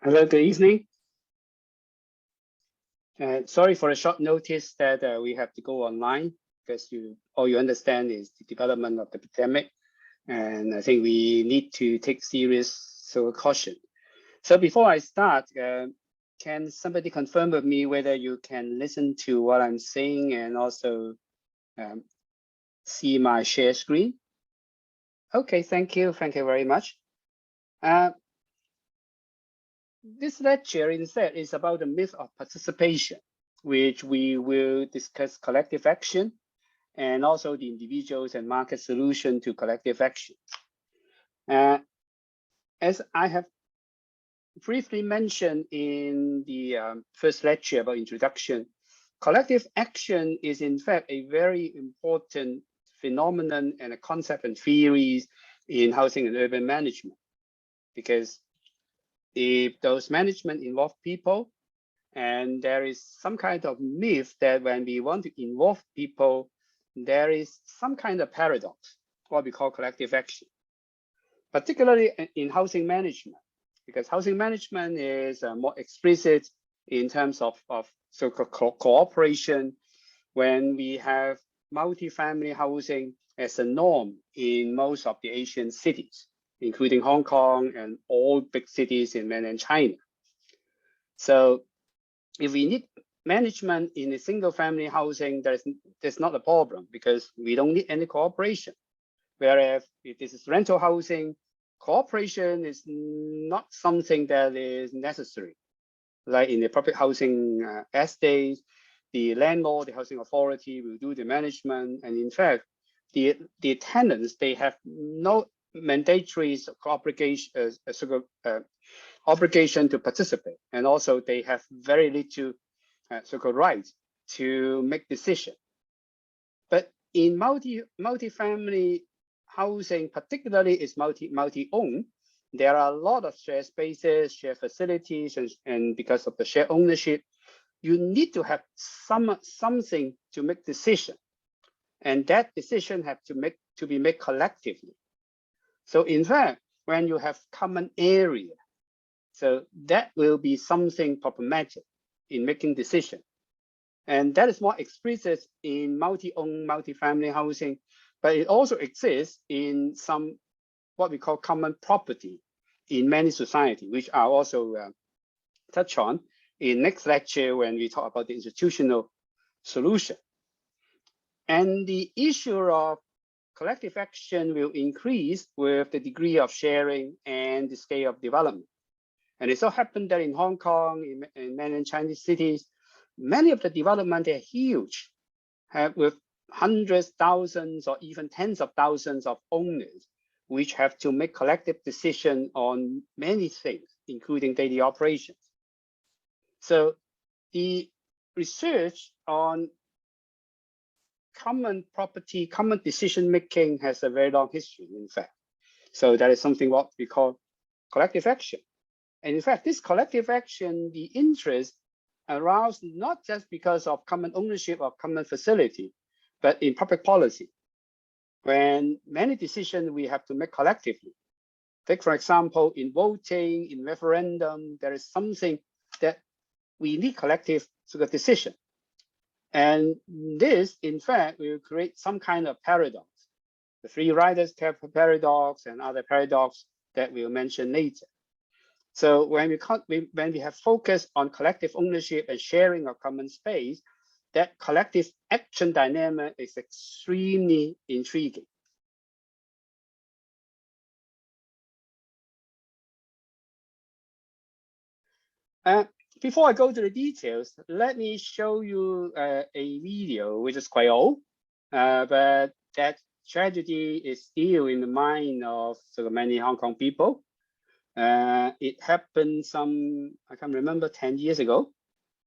Hello, good evening. Sorry for the short notice that we have to go online because all you understand is the development of the pandemic, and I think we need to take serious caution. So before I start, can somebody confirm with me whether you can listen to what I'm saying and also see my share screen? Okay, thank you very much. This lecture instead is about the myth of participation, which we will discuss collective action and also the individuals and market solution to collective action. As I have briefly mentioned in the first lecture about introduction, collective action is in fact a very important phenomenon and a concept and theories in housing and urban management, because if those management involve people, and there is some kind of myth that when we want to involve people, there is some kind of paradox, what we call collective action, particularly in housing management, because housing management is more explicit in terms of so-called cooperation when we have multi-family housing as a norm in most of the Asian cities, including Hong Kong and all big cities in mainland China. So if we need management in a single family housing, there's not a problem because we don't need any cooperation. Whereas if this is rental housing, cooperation is not something that is necessary. Like in the public housing estates, the landlord, the housing authority will do the management. And in fact, the tenants, they have no mandatory obligation to participate, and also they have very little so-called rights to make decision. But in multi-family housing, particularly is multi-owned, there are a lot of shared spaces, shared facilities, and because of the shared ownership, you need to have something to make decision, and that decision have to be made collectively. So in fact, when you have common area, so that will be something problematic in making decision. And that is more explicit in multi-owned, multi-family housing, but it also exists in some what we call common property in many societies, which I'll also touch on in next lecture when we talk about the institutional solution. And the issue of collective action will increase with the degree of sharing and the scale of development. And it so happened that in Hong Kong, in mainland Chinese cities, many of the development are huge, with hundreds, thousands, or even tens of thousands of owners, which have to make collective decisions on many things, including daily operations. So the research on common property, common decision-making has a very long history, in fact. So that is something what we call collective action. And in fact, this collective action, the interest aroused not just because of common ownership or common facility, but in public policy. When many decisions we have to make collectively. Take, for example, in voting, in referendum, there is something that we need collective sort of decision. And this, in fact, will create some kind of paradox. The three riders paradox and other paradox that we'll mention later. So when we have focused on collective ownership and sharing of common space, that collective action dynamic is extremely intriguing. Before I go to the details, let me show you a video which is quite old, but that tragedy is still in the mind of so many Hong Kong people. It happened I can't remember, 10 years ago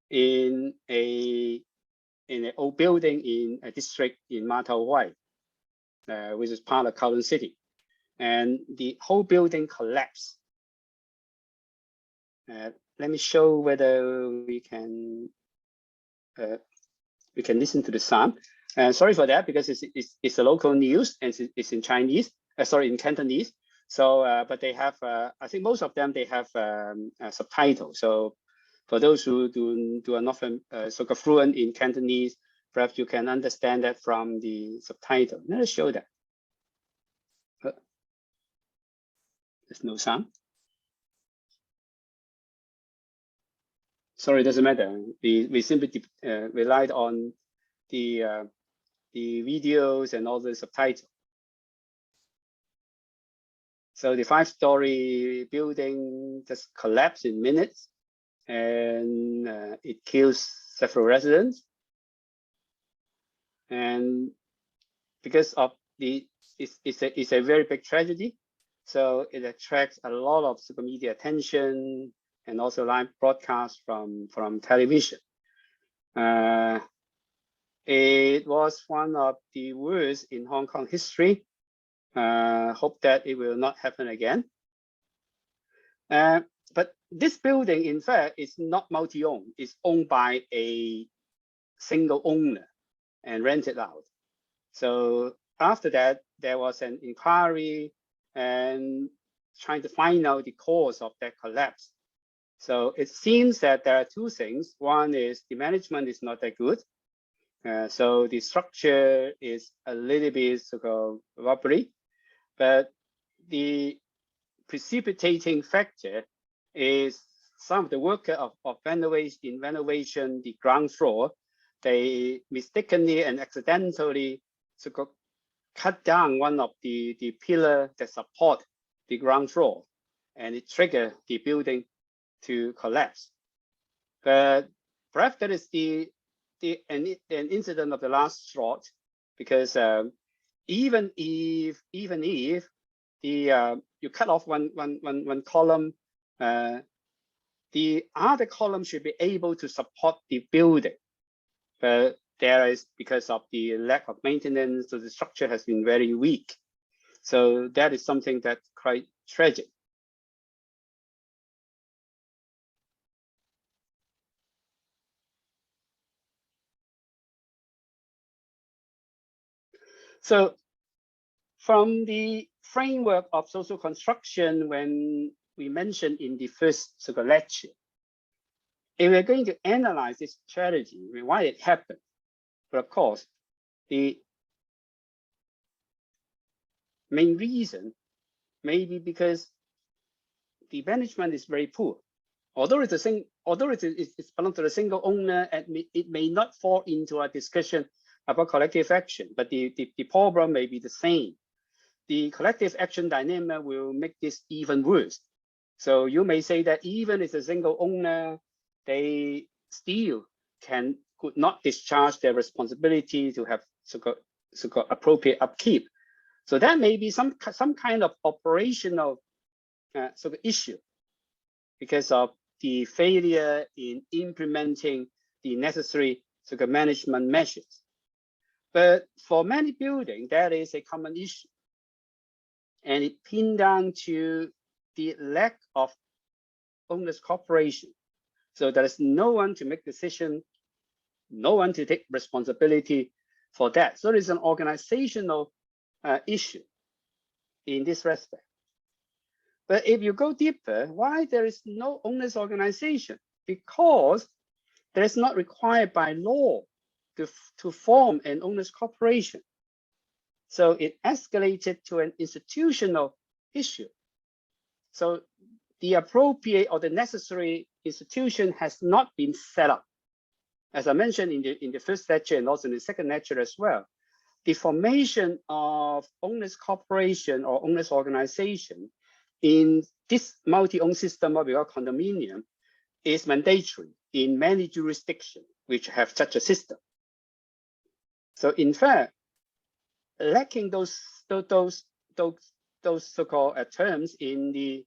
in an old building in a district in Ma Tau Wai, which is part of Kowloon City. And the whole building collapsed. Let me show whether we can listen to the sound. Sorry for that, because it's a local news and it's in Chinese, sorry, in Cantonese. So, but they have, I think most of them, they have subtitles. So for those who are not so fluent in Cantonese, perhaps you can understand that from the subtitle. Let us show that. There's no sound. Sorry, it doesn't matter. We simply relied on the videos and all the subtitles. So the 5-story building just collapsed in minutes, and it kills several residents. And because of it's a very big tragedy, so it attracts a lot of social media attention and also live broadcast from television. It was one of the worst in Hong Kong history. Hope that it will not happen again. But this building, in fact, is not multi-owned. It's owned by a single owner and rented out. So after that, there was an inquiry and trying to find out the cause of that collapse. So it seems that there are two things. One is the management is not that good. So the structure is a little bit wobbly, but the precipitating factor is some of the workers of renovation, the ground floor, they mistakenly and accidentally cut down one of the pillar that support the ground floor, and it triggered the building to collapse. But perhaps that is an incident of the last straw, because even if you cut off one column, the other column should be able to support the building. But there is, because of the lack of maintenance, so the structure has been very weak. So that is something that's quite tragic. So from the framework of social construction, when we mentioned in the first lecture, if we're going to analyze this strategy, why it happened, but of course, the main reason may be because the management is very poor. Although it's belongs to a single owner, and it may not fall into a discussion about collective action, but the problem may be the same. The collective action dynamic will make this even worse. So you may say that even as a single owner, they still could not discharge their responsibility to have so-called appropriate upkeep. So that may be some kind of operational issue because of the failure in implementing the necessary management measures. But for many buildings, that is a common issue. And it pinned down to the lack of owners' cooperation. So there is no one to make decision, no one to take responsibility for that. So there's an organizational issue in this respect. But if you go deeper, why there is no owners organization? Because there is not required by law to form an owners corporation. So it escalated to an institutional issue. So the appropriate or the necessary institution has not been set up. As I mentioned in the first lecture and also in the second lecture as well, the formation of owners corporation or owners organization in this multi-owned system of condominium is mandatory in many jurisdictions which have such a system. So in fact, lacking those so-called terms in the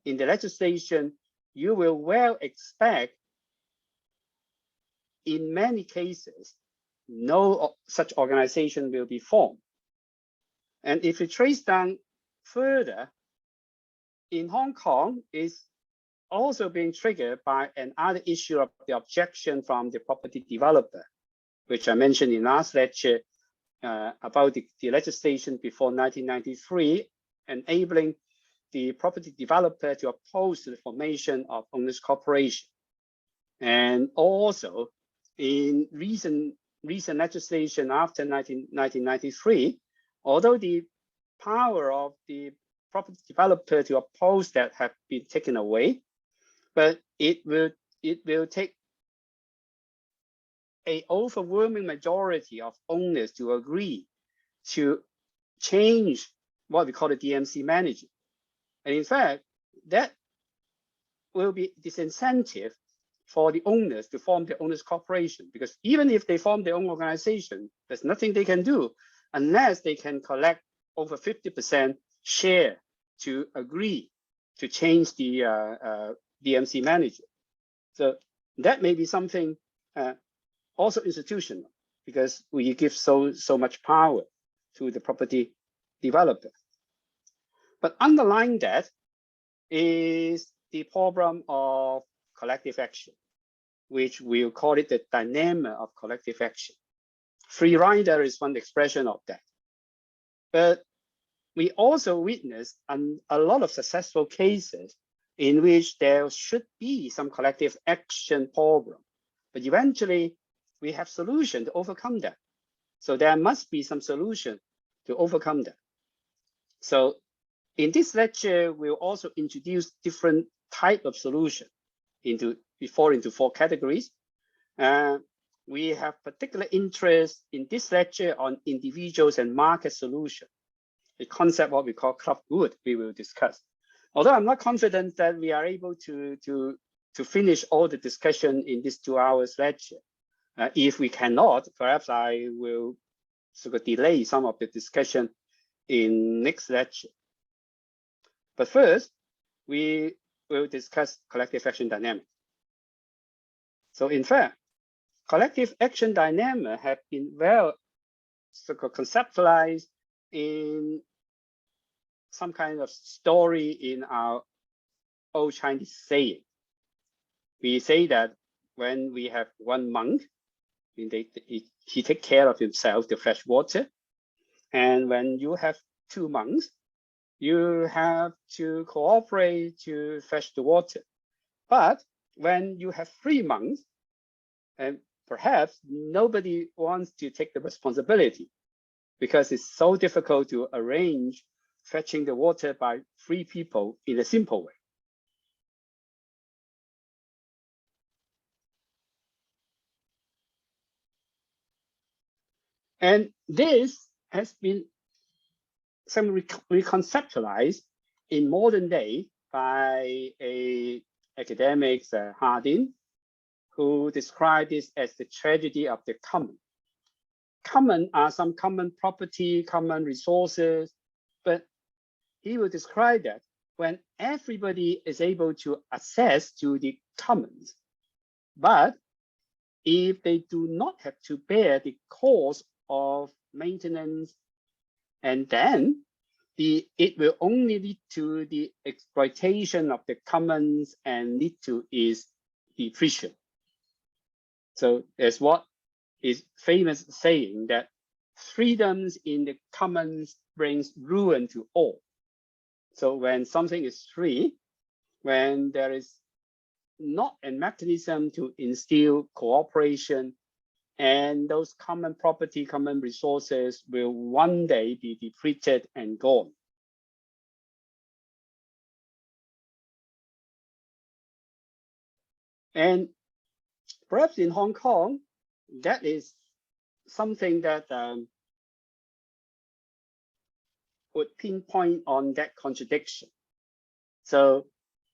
legislation, you will well expect in many cases no such organization will be formed. And if you trace down further, in Hong Kong is also being triggered by another issue of the objection from the property developer, which I mentioned in last lecture about the legislation before 1993 enabling the property developer to oppose the formation of owners corporation. And also in recent legislation after 1993, although the power of the property developer to oppose that have been taken away, but it will take an overwhelming majority of owners to agree to change what we call the DMC manager. And in fact, that will be disincentive for the owners to form their owners corporation, because even if they form their own organization, there's nothing they can do unless they can collect over 50% share to agree to change the DMC manager. So that may be something also institutional, because we give so much power to the property developer. But underlying that is the problem of collective action, which we'll call it the dilemma of collective action. Free rider is one expression of that. But we also witness a lot of successful cases in which there should be some collective action problem, but eventually we have solution to overcome that. So there must be some solution to overcome that. So in this lecture, we'll also introduce different type of solution into 4 categories. We have particular interest in this lecture on individuals and market solution, a concept what we call club good we will discuss. Although I'm not confident that we are able to finish all the discussion in this 2 hours lecture. If we cannot, perhaps I will sort of delay some of the discussion in next lecture. But first, we will discuss collective action dynamics. So in fact, collective action dynamics have been well sort of conceptualized in some kind of story in our old Chinese saying. We say that when we have one monk, he take care of himself to fetch water. And when you have 2 monks, you have to cooperate to fetch the water. But when you have 3 monks, and perhaps nobody wants to take the responsibility because it's so difficult to arrange fetching the water by 3 people in a simple way. And this has been some reconceptualized in modern day by academics Hardin, who described this as the tragedy of the common. Common are some common property, common resources, but he will describe that when everybody is able to access to the commons, but if they do not have to bear the cost of maintenance, and then it will only lead to the exploitation of the commons and lead to its depletion. So there's what is famous saying that freedoms in the commons brings ruin to all. So when something is free, when there is not a mechanism to instill cooperation, and those common property, common resources will one day be depleted and gone. And perhaps in Hong Kong, that is something that would pinpoint on that contradiction. So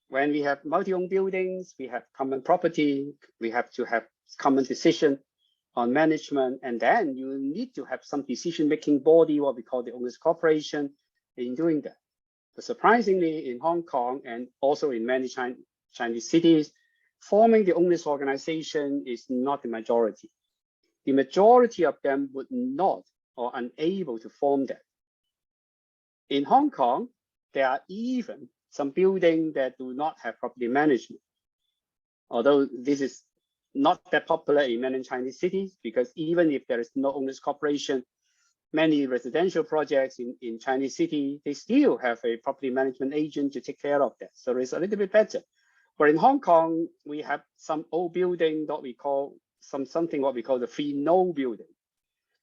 when we have multi-owned buildings, we have common property, we have to have common decision on management, and then you need to have some decision-making body, what we call the owners corporation, in doing that. But surprisingly, in Hong Kong and also in many Chinese cities, forming the owners organization is not the majority. The majority of them would not or unable to form that. In Hong Kong, there are even some buildings that do not have property management. Although this is not that popular in many Chinese cities, because even if there is no owners corporation, many residential projects in Chinese city, they still have a property management agent to take care of that. So it's a little bit better. But in Hong Kong, we have some old building that we call something what we call the 3-no building.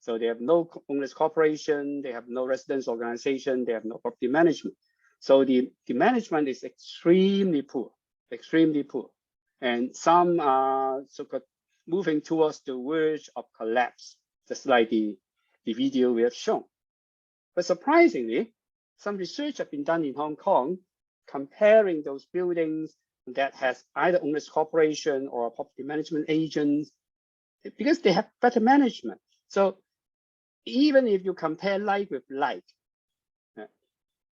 So they have no owners corporation, they have no residence organization, they have no property management. So the management is extremely poor, extremely poor. And some are so-called moving towards the verge of collapse, just like the video we have shown. But surprisingly, some research have been done in Hong Kong comparing those buildings that has either owners corporation or property management agents, because they have better management. So even if you compare like with like,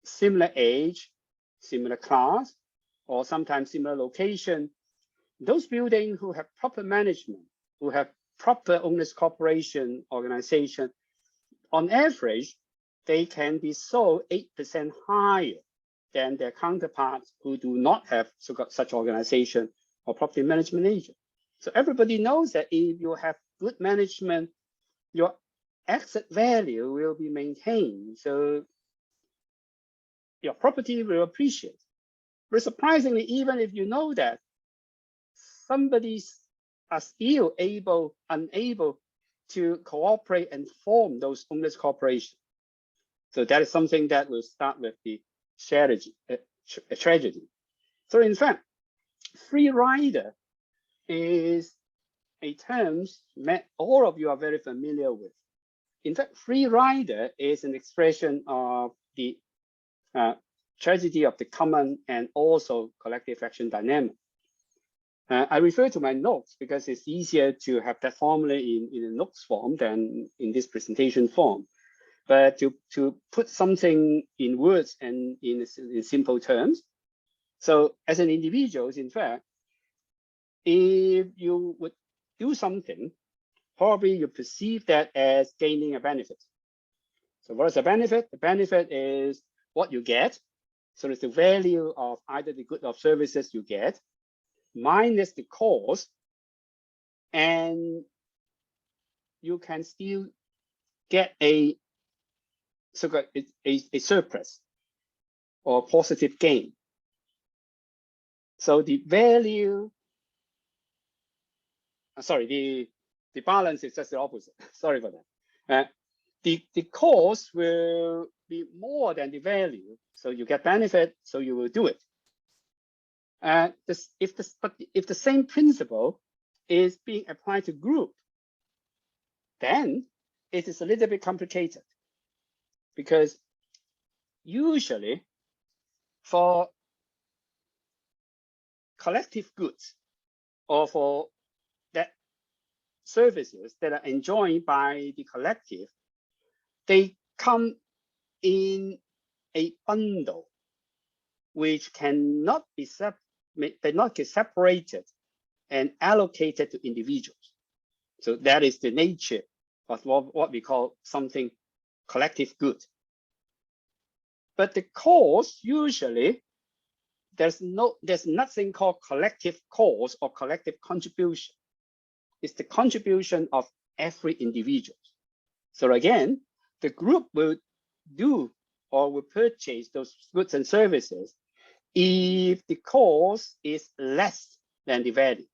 similar age, similar class, or sometimes similar location, those buildings who have proper management, who have proper owners corporation organization, on average, they can be sold 8% higher than their counterparts who do not have such organization or property management agent. So everybody knows that if you have good management, your exit value will be maintained. So your property will appreciate. But surprisingly, even if you know that, somebody are still unable to cooperate and form those owners corporations. So that is something that will start with the tragedy. So in fact, free rider is a term that all of you are very familiar with. In fact, free rider is an expression of the tragedy of the common and also collective action dynamic. I refer to my notes because it's easier to have that formula in a notes form than in this presentation form. But to put something in words and in simple terms. So as an individual, in fact, if you would do something, probably you perceive that as gaining a benefit. So what is a benefit? The benefit is what you get. So it's the value of either the good or services you get, minus the cost, and you can still get a surplus or positive gain. So the value, sorry, the balance is just the opposite. Sorry for that. The cost will be more than the value, so you get benefit, so you will do it. If the same principle is being applied to group, then it is a little bit complicated, because usually for collective goods or for that services that are enjoyed by the collective, they come in a bundle which cannot be separated and allocated to individuals. So that is the nature of what we call something collective good. But the cost, usually, there's nothing called collective cost or collective contribution. It's the contribution of every individual. So again, the group will do or will purchase those goods and services if the cost is less than the value.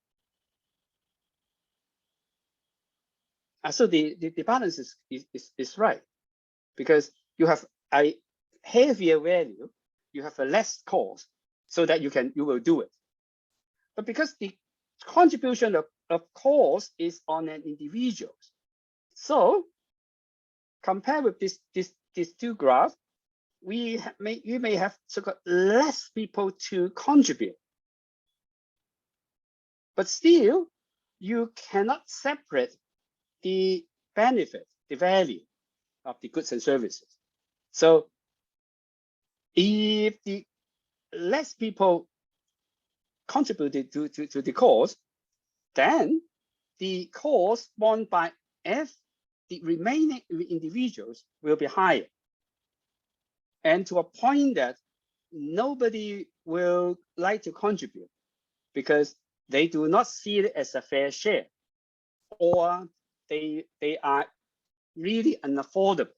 So the balance is right, because you have a heavier value, you have a less cost, so that you will do it. But because the contribution of cost is on an individual, so compare with these two graphs, you may have less people to contribute, but still you cannot separate the benefit, the value of the goods and services. So if the less people contributed to the cost, then the cost borne by the remaining individuals will be higher. And to a point that nobody will like to contribute because they do not see it as a fair share, or they are really unaffordable.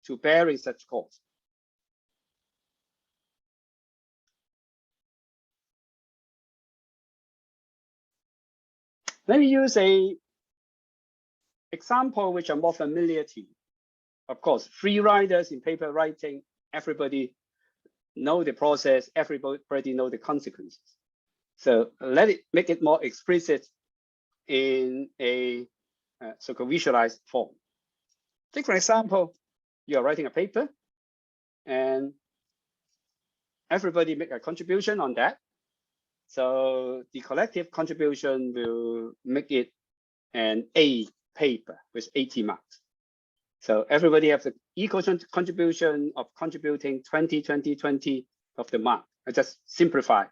to bearing such costs. Let me use a example which are more familiar to you. Of course, free riders in paper writing, everybody know the process, everybody know the consequences. So make it more explicit in a so-called visualized form. Take for example, you are writing a paper and everybody make a contribution on that. So the collective contribution will make it an A paper with 80 marks. So everybody has the equal contribution of contributing 20, 20, 20 of the mark. I just simplify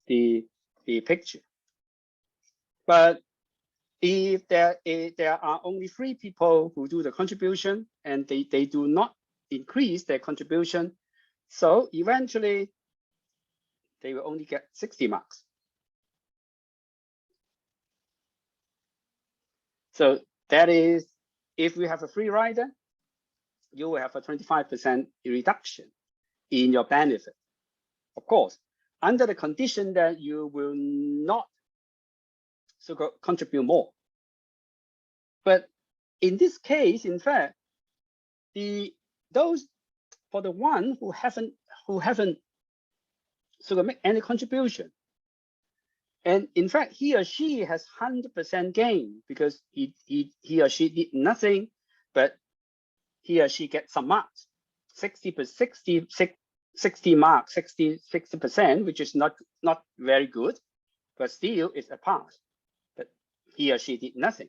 the picture. But if there are only 3 people who do the contribution and they do not increase their contribution, so eventually they will only get 60 marks. So that is, if we have a free rider, you will have a 25% reduction in your benefit. Of course, under the condition that you will not contribute more. But in this case, in fact, those for the one who haven't make any contribution, and in fact he or she has 100% gain because he or she did nothing, but he or she gets some marks, 60 marks, 60%, which is not very good, but still it's a pass. But he or she did nothing.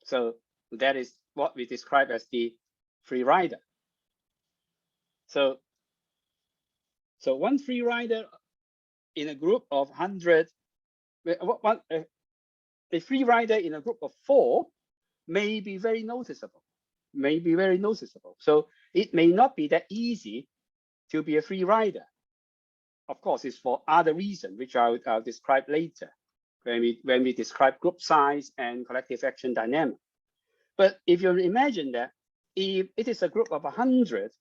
So that is what we describe as the free rider. So one free rider in a group of 100, a free rider in a group of 4 may be very noticeable. So it may not be that easy to be a free rider. Of course, it's for other reasons, which I'll describe later when we describe group size and collective action dynamic. But if you imagine that if it is a group of 100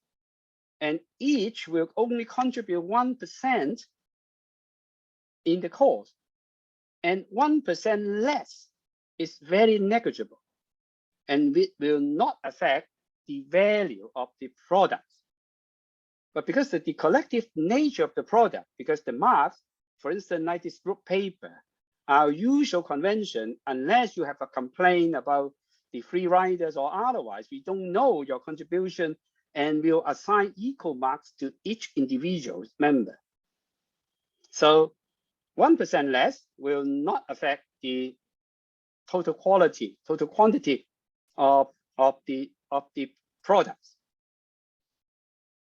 and each will only contribute 1% in the course, and 1% less is very negligible, and it will not affect the value of the product. But because the collective nature of the product, because the marks, for instance, like this group paper, our usual convention, unless you have a complaint about the free riders or otherwise, we don't know your contribution and will assign equal marks to each individual member. So 1% less will not affect the total quantity of the products.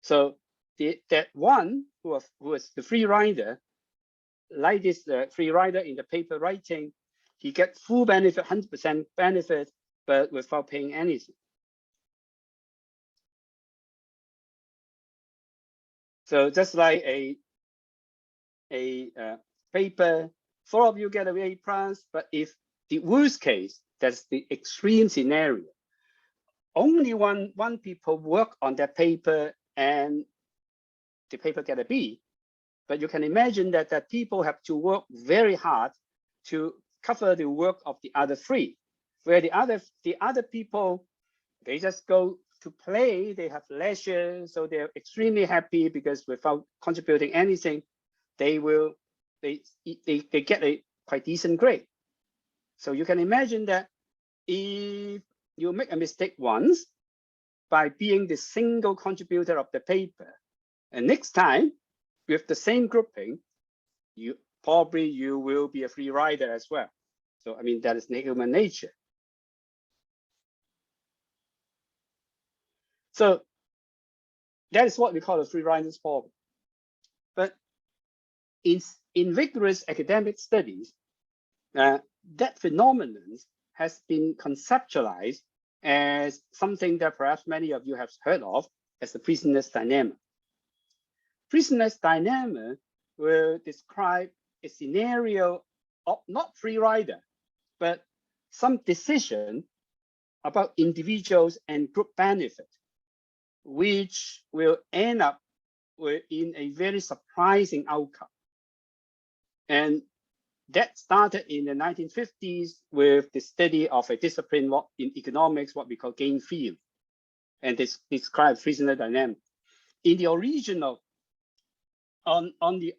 So that one who is the free rider, like this free rider in the paper writing, he gets full benefit, 100% benefit, but without paying anything. So just like a paper, 4 of you get an A+, but if the worst case, that's the extreme scenario, only one people work on that paper and the paper get a B. But you can imagine that people have to work very hard to cover the work of the other 3, where the other people, they just go to play, they have leisure, so they're extremely happy because without contributing anything, they get a quite decent grade. So you can imagine that if you make a mistake once by being the single contributor of the paper, and next time with the same grouping, you will be a free rider as well. So I mean, that is human nature. So that is what we call a free riders problem. But in vigorous academic studies, that phenomenon has been conceptualized as something that perhaps many of you have heard of as the prisoner's dilemma. Prisoner's dilemma will describe a scenario of not free rider, but some decision about individuals and group benefit, which will end up in a very surprising outcome. And that started in the 1950s with the study of a discipline in economics, what we call gain theory, and this describes prisoner dynamics. In the original, on the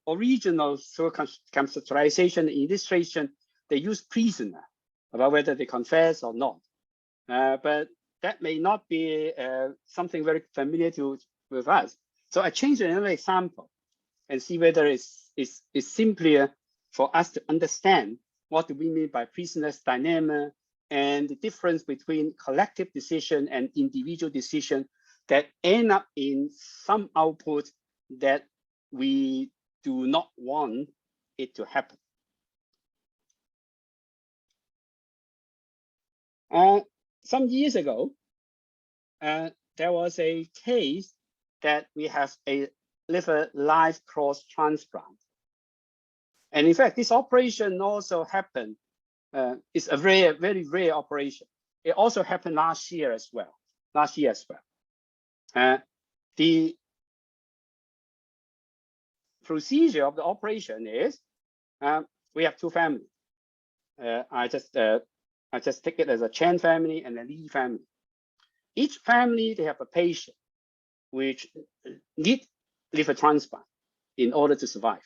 original conceptualization illustration, they use prisoner about whether they confess or not. But that may not be something very familiar with us. So I changed another example and see whether it's simpler for us to understand what do we mean by prisoner's dilemma and the difference between collective decision and individual decision that end up in some output that we do not want it to happen. Some years ago, there was a case that we have a liver live cross transplant. And in fact, this operation also happened. It's a very rare operation. It also happened last year as well. The procedure of the operation is we have two families. I just take it as a Chen family and a Li family. Each family, they have a patient which need liver transplant in order to survive.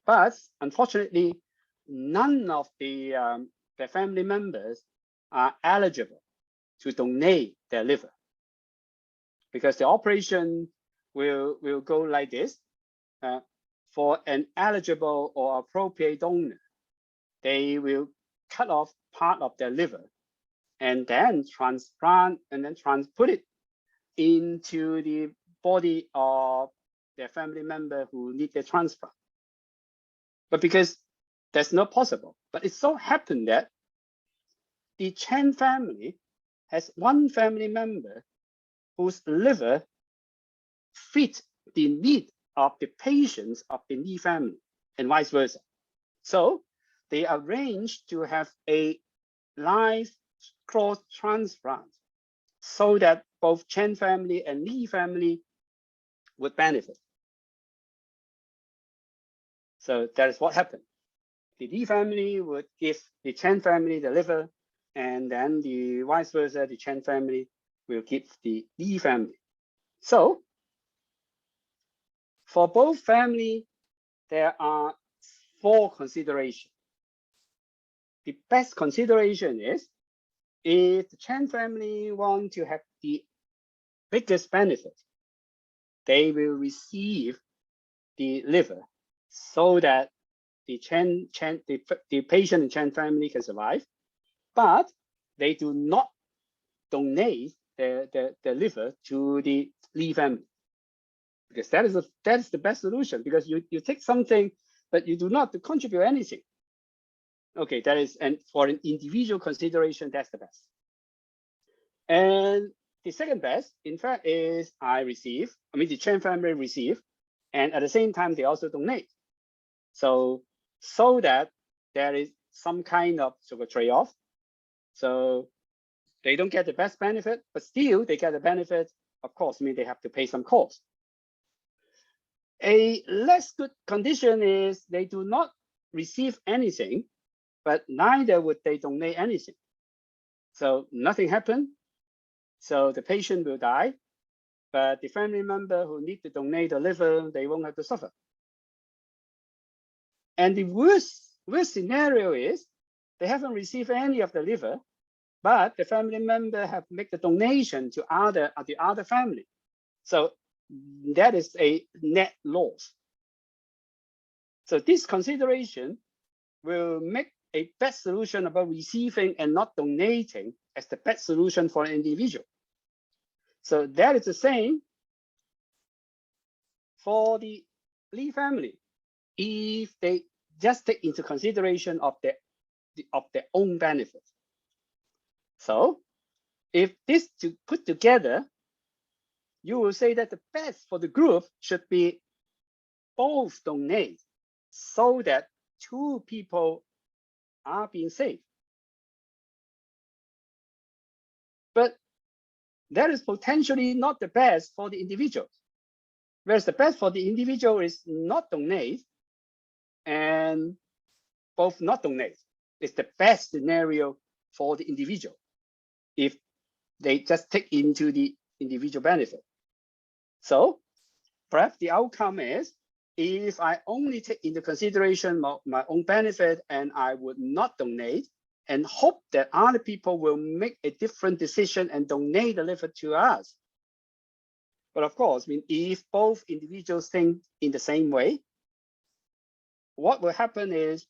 But unfortunately, none of their family members are eligible to donate their liver, because the operation will go like this. For an eligible or appropriate donor, they will cut off part of their liver and then transplant and then put it into the body of their family member who need the transplant. But because that's not possible, but it so happened that the Chen family has one family member whose liver fit the need of the patients of the Li family and vice versa. So they arranged to have a live cross transplant so that both Chen family and Li family would benefit. So that is what happened. The Li family would give the Chen family the liver, and then the vice versa, the Chen family will give the Li family. So for both families, there are 4 considerations. The best consideration is if the Chen family want to have the biggest benefit, they will receive the liver so that the patient and Chen family can survive, but they do not donate their liver to the Li family, because that is the best solution, because you take something but you do not contribute anything. Okay, that is, and for an individual consideration, that's the best. And the second best, in fact, is the Chen family receive, and at the same time, they also donate. So that there is some kind of sort of trade-off. So they don't get the best benefit, but still they get the benefit. Of course, they have to pay some cost. A less good condition is they do not receive anything, but neither would they donate anything. So nothing happened. So the patient will die, but the family member who need to donate the liver, they won't have to suffer. And the worst scenario is they haven't received any of the liver, but the family member have made the donation to the other family. So that is a net loss. So this consideration will make a best solution about receiving and not donating as the best solution for an individual. So that is the same for the Li family. If they just take into consideration of their own benefit. So if this to put together, you will say that the best for the group should be both donate so that 2 people are being saved. But that is potentially not the best for the individual. Whereas the best for the individual is not donate, and both not donate is the best scenario for the individual if they just take into the individual benefit. So perhaps the outcome is, if I only take into consideration my own benefit and I would not donate and hope that other people will make a different decision and donate the liver to us. But of course, I mean, if both individuals think in the same way, what will happen is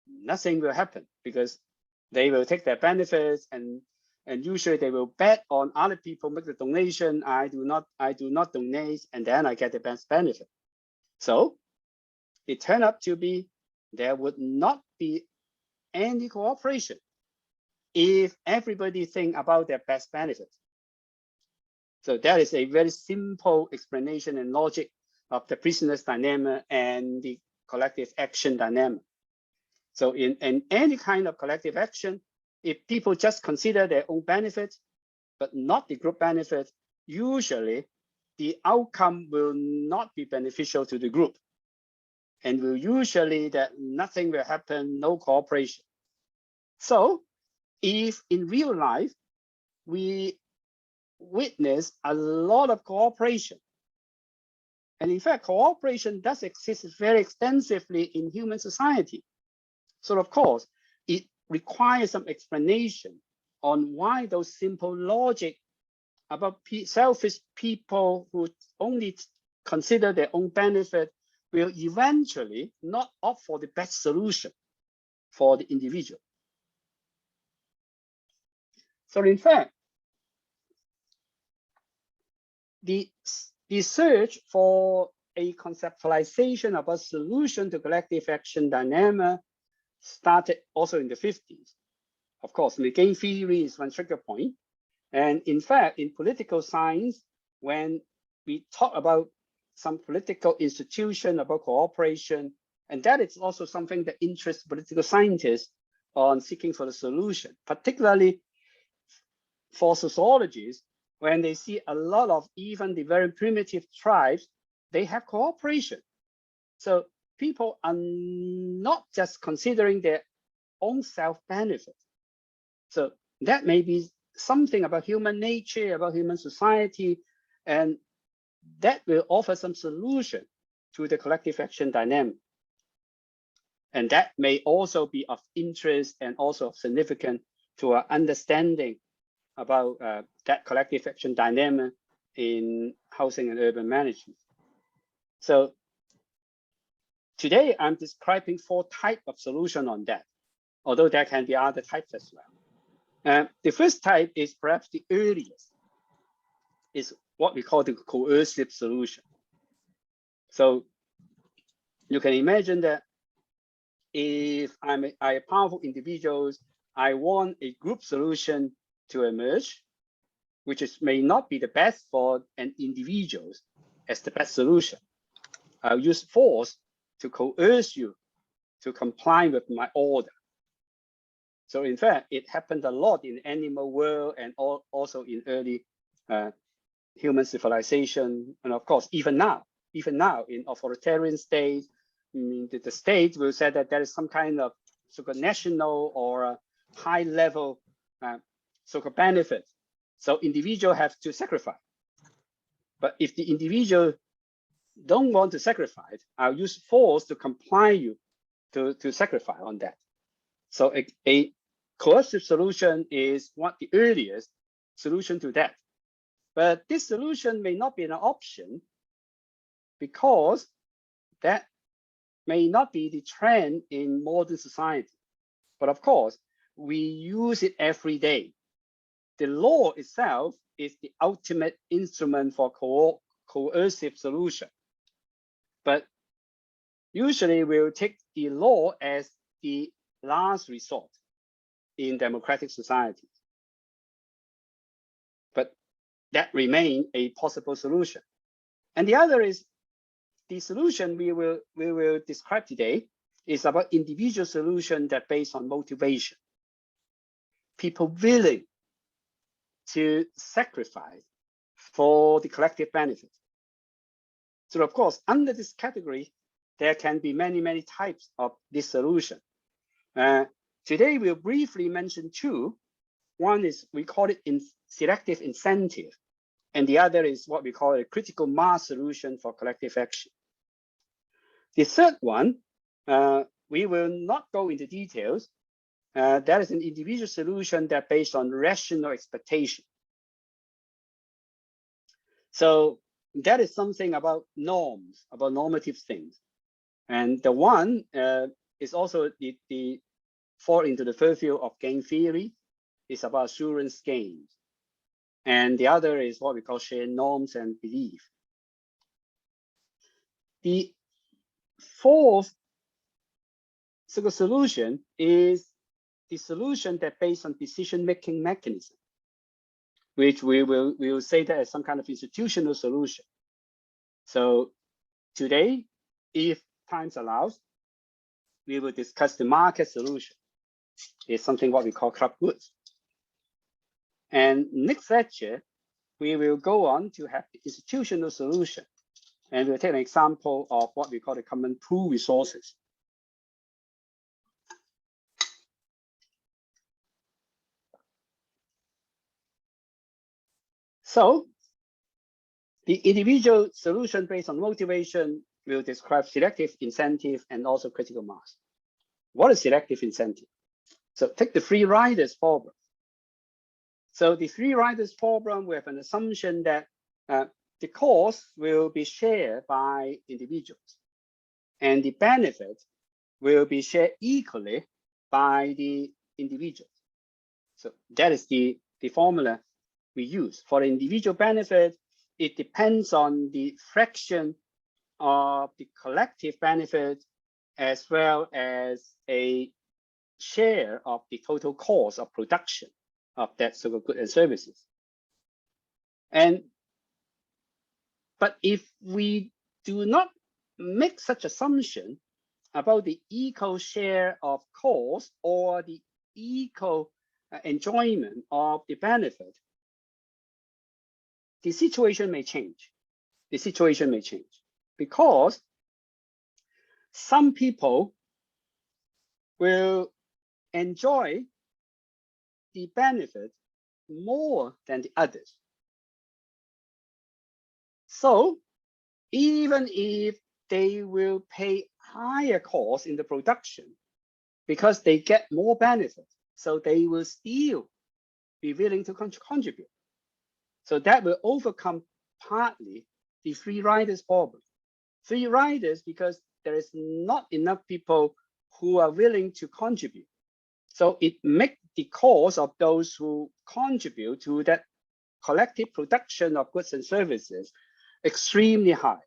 nothing will happen, because they will take their benefits and usually they will bet on other people make the donation. I do not donate, and then I get the best benefit. So it turned out to be there would not be any cooperation if everybody think about their best benefit. So that is a very simple explanation and logic of the business dynamic and the collective action dynamic. So in any kind of collective action, if people just consider their own benefit, but not the group benefit, usually the outcome will not be beneficial to the group, and will usually that nothing will happen, no cooperation. So if in real life, we witness a lot of cooperation, and in fact, cooperation does exist very extensively in human society. So of course, it requires some explanation on why those simple logic about selfish people who only consider their own benefit will eventually not opt for the best solution for the individual. So in fact, the search for a conceptualization about solution to collective action dynamic started also in the 50s. Of course, the game theory is one trigger point. And in fact, in political science, when we talk about some political institution about cooperation, and that is also something that interests political scientists on seeking for the solution, particularly for sociologists, when they see a lot of even the very primitive tribes, they have cooperation. So people are not just considering their own self-benefit. So that may be something about human nature, about human society, and that will offer some solution to the collective action dynamic. And that may also be of interest and also of significance to our understanding about that collective action dynamic in housing and urban management. So today I'm describing 4 types of solution on that, although there can be other types as well. The first type is perhaps the earliest, is what we call the coercive solution. So you can imagine that if I'm a powerful individuals, I want a group solution to emerge, which may not be the best for an individual as the best solution. I'll use force to coerce you to comply with my order. So in fact, it happened a lot in the animal world and also in early human civilization. And of course, even now in authoritarian states, I mean, the state will say that there is some kind of so-called national or high level so-called benefit. So individual have to sacrifice. But if the individual don't want to sacrifice, I'll use force to comply you to sacrifice on that. So a coercive solution is what the earliest solution to that. But this solution may not be an option because that may not be the trend in modern society. But of course, we use it every day. The law itself is the ultimate instrument for coercive solution. But usually we'll take the law as the last resort in democratic societies. But that remains a possible solution. And the other is the solution we will describe today is about individual solution that based on motivation. People willing to sacrifice for the collective benefit. So of course, under this category, there can be many, many types of this solution. Today, we'll briefly mention two. One is, we call it selective incentive, and the other is what we call a critical mass solution for collective action. The third one, we will not go into details. That is an individual solution that based on rational expectation. So that is something about norms, about normative things. And the one is also the fall into the third field of gain theory. It's about assurance gains. And the other is what we call shared norms and belief. The fourth solution is the solution that based on decision-making mechanism, which we will say that as some kind of institutional solution. So today, if time allows, we will discuss the market solution. It's something what we call club goods. And next lecture, we will go on to have the institutional solution. And we'll take an example of what we call the common pool resources. So the individual solution based on motivation will describe selective incentive and also critical mass. What is selective incentive? So take the free riders problem. So the free riders problem, we have an assumption that the cost will be shared by individuals, and the benefit will be shared equally by the individuals. So that is the formula we use. For the individual benefit, it depends on the fraction of the collective benefit as well as a share of the total cost of production of that sort of goods and services. But if we do not make such assumption about the equal share of cost or the equal enjoyment of the benefit, the situation may change. The situation may change because some people will enjoy the benefit more than the others. So even if they will pay higher costs in the production because they get more benefit, so they will still be willing to contribute. So that will overcome partly the free riders problem. Free riders because there is not enough people who are willing to contribute. So it makes the cost of those who contribute to that collective production of goods and services extremely high,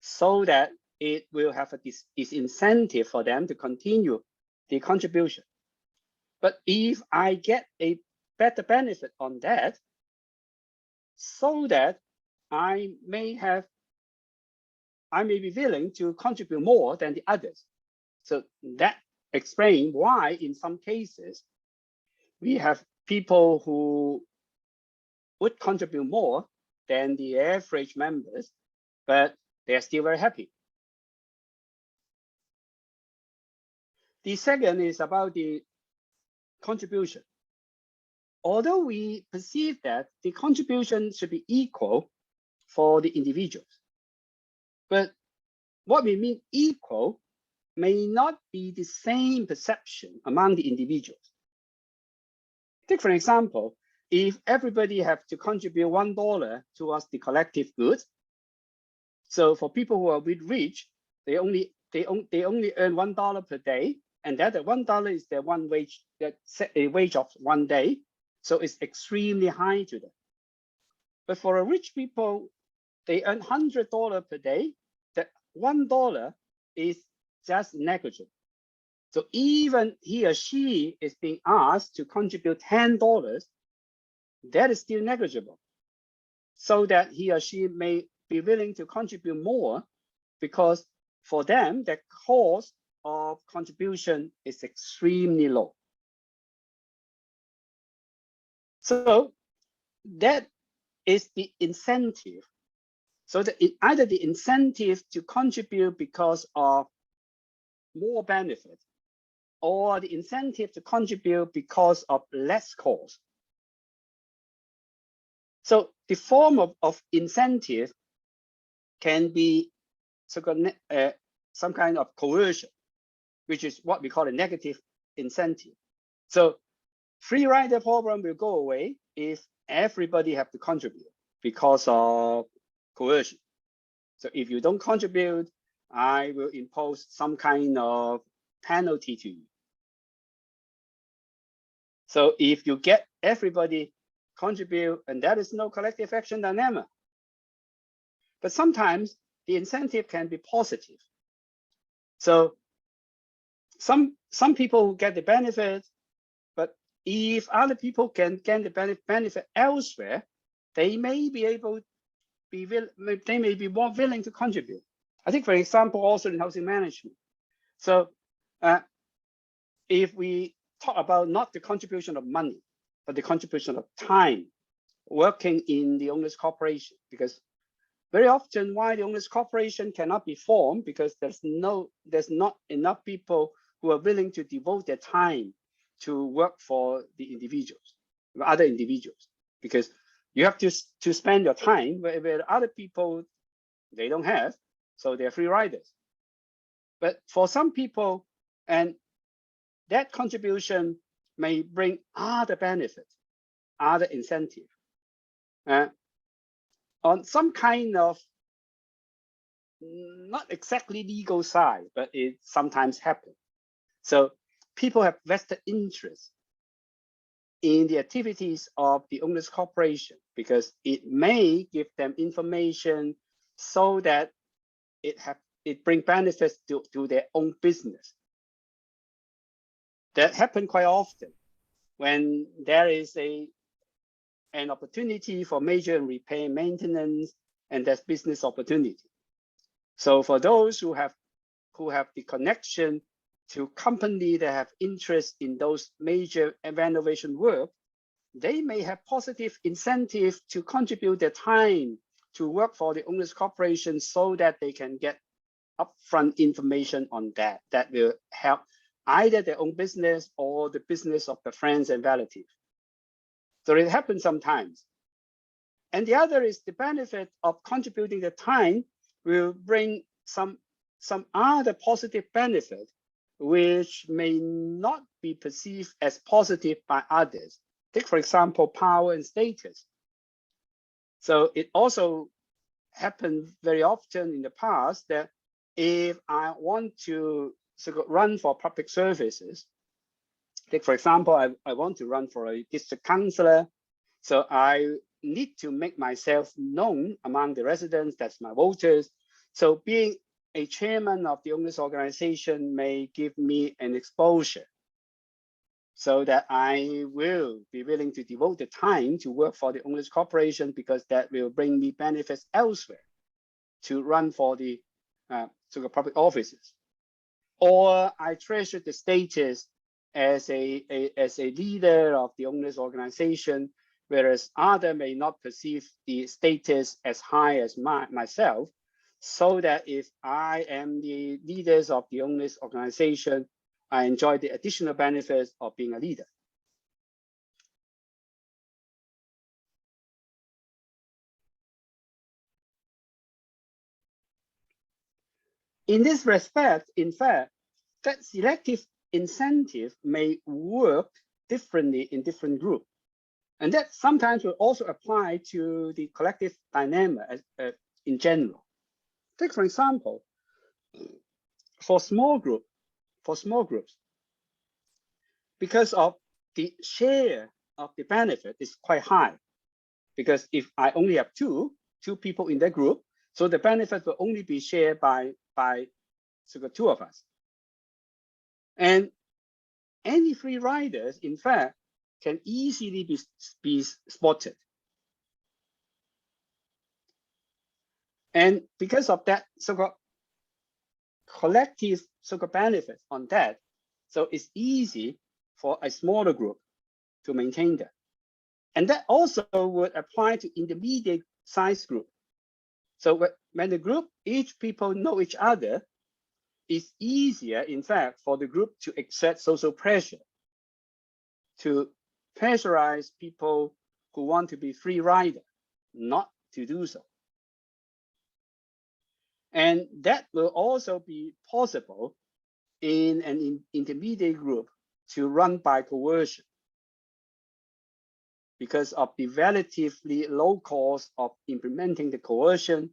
so that it will have a disincentive for them to continue the contribution. But if I get a better benefit on that, so that I may be willing to contribute more than the others. So that explains why in some cases we have people who would contribute more than the average members, but they are still very happy. The second is about the contribution. Although we perceive that the contribution should be equal for the individuals, but what we mean equal may not be the same perception among the individuals. Take for example, if everybody have to contribute $1 towards the collective goods, so for people who are rich, they only earn $1 per day, and that $1 is their one wage, a wage of 1 day. So it's extremely high to them. But for a rich people, they earn $100 per day. That $1 is just negligible. So even he or she is being asked to contribute $10, that is still negligible. So that he or she may be willing to contribute more because for them, the cost of contribution is extremely low. So that is the incentive. So either the incentive to contribute because of more benefit, or the incentive to contribute because of less cost. So the form of incentive can be some kind of coercion, which is what we call a negative incentive. So free rider problem will go away if everybody have to contribute because of coercion. So if you don't contribute, I will impose some kind of penalty to you. So if you get everybody contribute, and there is no collective action dynamic. But sometimes the incentive can be positive. So some people get the benefit, but if other people can get the benefit elsewhere, they may be more willing to contribute. I think, for example, also in housing management. So if we talk about not the contribution of money, but the contribution of time working in the owners corporation, because very often why the owners corporation cannot be formed, because there's not enough people who are willing to devote their time to work for the individuals, other individuals, because you have to spend your time where other people, they don't have, so they're free riders. But for some people, and that contribution may bring other benefits, other incentive, on some kind of not exactly legal side, but it sometimes happens. So people have vested interest in the activities of the owners corporation because it may give them information so that it bring benefits to their own business. That happens quite often when there is an opportunity for major repair maintenance, and there's business opportunity. So for those who have the connection to company that have interest in those major renovation work, they may have positive incentive to contribute their time to work for the owners corporation so that they can get upfront information on that will help either their own business or the business of the friends and relatives. So it happens sometimes. And the other is the benefit of contributing the time will bring some other positive benefit, which may not be perceived as positive by others. Take, for example, power and status. So it also happened very often in the past that if I want to run for public services, take, for example, I want to run for a district councillor, so I need to make myself known among the residents, that's my voters. So being a chairman of the owners organization may give me an exposure so that I will be willing to devote the time to work for the owners corporation, because that will bring me benefits elsewhere to run for the public offices. Or I treasure the status as a leader of the owners organization, whereas others may not perceive the status as high as myself, so that if I am the leaders of the owners organization, I enjoy the additional benefits of being a leader. In this respect, in fact, that selective incentive may work differently in different groups. And that sometimes will also apply to the collective dynamic in general. Take, for example, for small groups, because of the share of the benefit is quite high. Because if I only have two people in that group, so the benefit will only be shared by two of us. And any free riders, in fact, can easily be spotted. And because of that so-called collective benefits on that, so it's easy for a smaller group to maintain that. And that also would apply to intermediate size group. So when the group, each people know each other, it's easier, in fact, for the group to exert social pressure, to pressurize people who want to be free rider, not to do so. And that will also be possible in an intermediate group to run by coercion, because of the relatively low cost of implementing the coercion,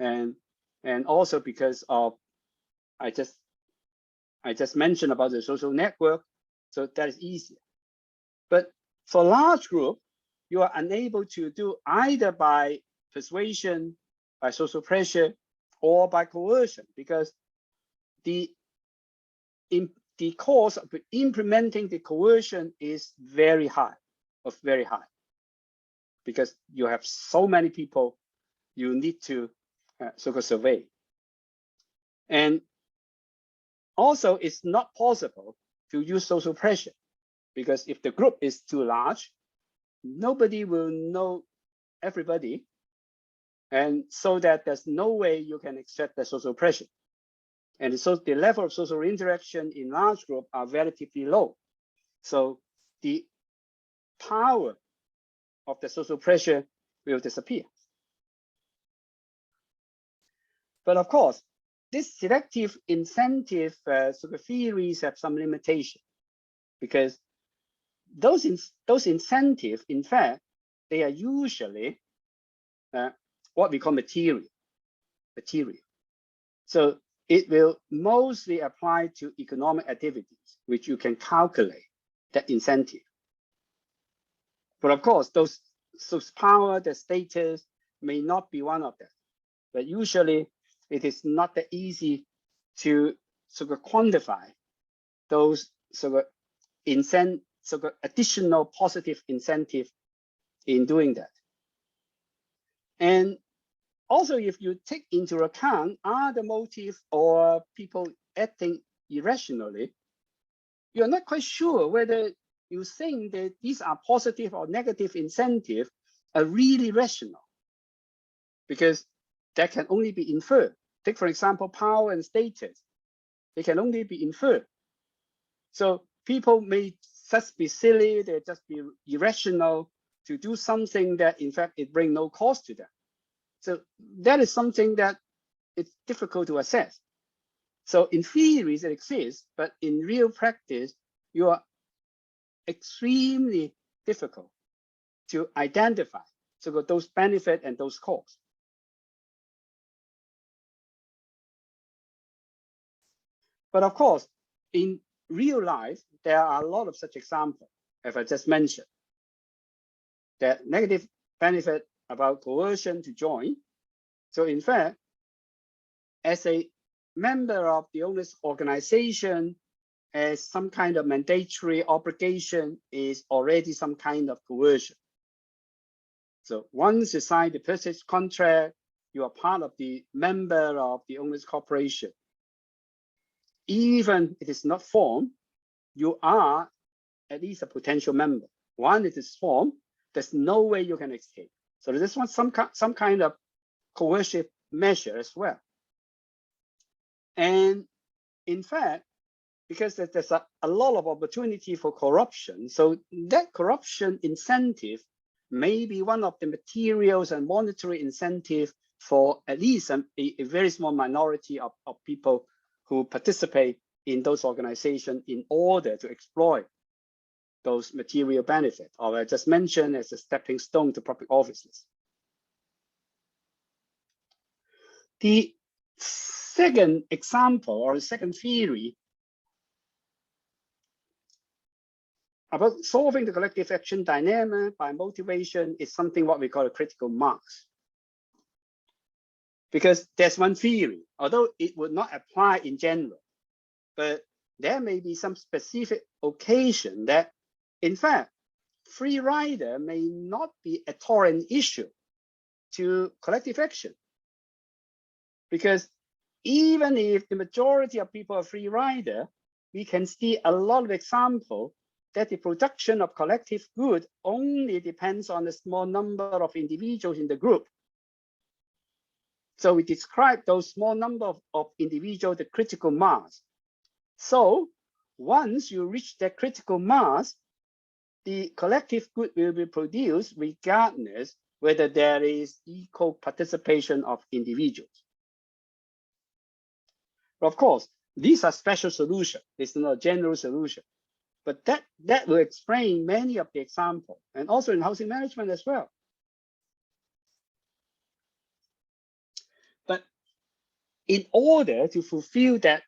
and also because of I just mentioned about the social network, so that is easier. But for large group, you are unable to do either by persuasion, by social pressure, or by coercion, because the cost of implementing the coercion is very high, because you have so many people you need to sort of survey. And also, it's not possible to use social pressure, because if the group is too large, nobody will know everybody. And so that there's no way you can exert the social pressure. And so the level of social interaction in large group are relatively low. So the power of the social pressure will disappear. But of course, this selective incentive sort of theories have some limitation, because those incentives, in fact, they are usually what we call material. So it will mostly apply to economic activities, which you can calculate that incentive. But of course, those power, the status may not be one of them. But usually it is not that easy to sort of quantify those sort of additional positive incentive in doing that. And also, if you take into account other motives or people acting irrationally, you're not quite sure whether you think that these are positive or negative incentives are really rational, because that can only be inferred. Take, for example, power and status. They can only be inferred. So people may just be silly, they just be irrational to do something that, in fact, it brings no cost to them. So that is something that it's difficult to assess. So in theories it exists, but in real practice, you are extremely difficult to identify so those benefits and those costs. But of course, in real life, there are a lot of such examples, as I just mentioned, that negative benefit about coercion to join. So in fact, as a member of the owner's organization, as some kind of mandatory obligation is already some kind of coercion. So once you sign the purchase contract, you are part of the member of the owner's corporation. Even if it is not formed, you are at least a potential member. Once it is formed, there's no way you can escape. So this one, some kind of coercive measure as well. And in fact, because there's a lot of opportunity for corruption, so that corruption incentive may be one of the materials and monetary incentive for at least a very small minority of people who participate in those organizations in order to exploit those material benefits, or I just mentioned as a stepping stone to public offices. The second example or the second theory about solving the collective action dilemma by motivation is something what we call a critical mass. Because there's one theory, although it would not apply in general, but there may be some specific occasion that, in fact, free rider may not be a torrent issue to collective action. Because even if the majority of people are free rider, we can see a lot of examples that the production of collective good only depends on a small number of individuals in the group. So we describe those small number of individuals, the critical mass. So once you reach that critical mass, the collective good will be produced regardless whether there is equal participation of individuals. Of course, these are special solutions. It's not a general solution. But that will explain many of the examples, and also in housing management as well. But in order to fulfill that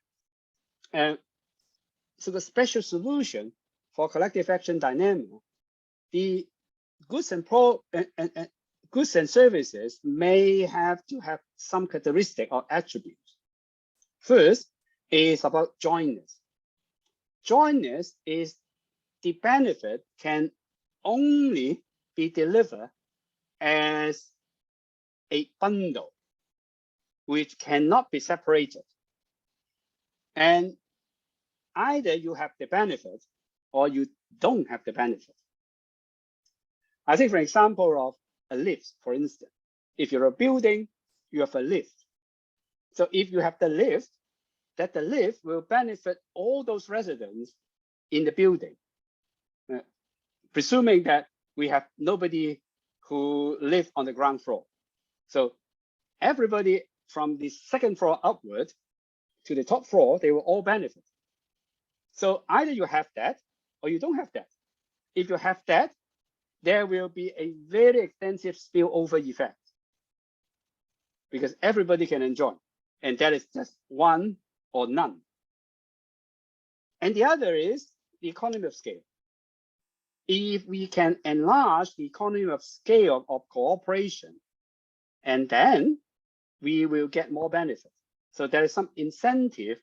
so the special solution for collective action dynamic, the goods and services may have to have some characteristic or attributes. First is about jointness. Jointness is the benefit can only be delivered as a bundle, which cannot be separated. And either you have the benefit or you don't have the benefit. I think, for example, of a lift, for instance, if you're a building, you have a lift. So if you have the lift, that the lift will benefit all those residents in the building, presuming that we have nobody who live on the ground floor. So everybody from the second floor upward to the top floor, they will all benefit. So either you have that or you don't have that. If you have that, there will be a very extensive spillover effect because everybody can enjoy, and that is just one or none. And the other is the economy of scale. If we can enlarge the economy of scale of cooperation, and then we will get more benefit. So there is some incentive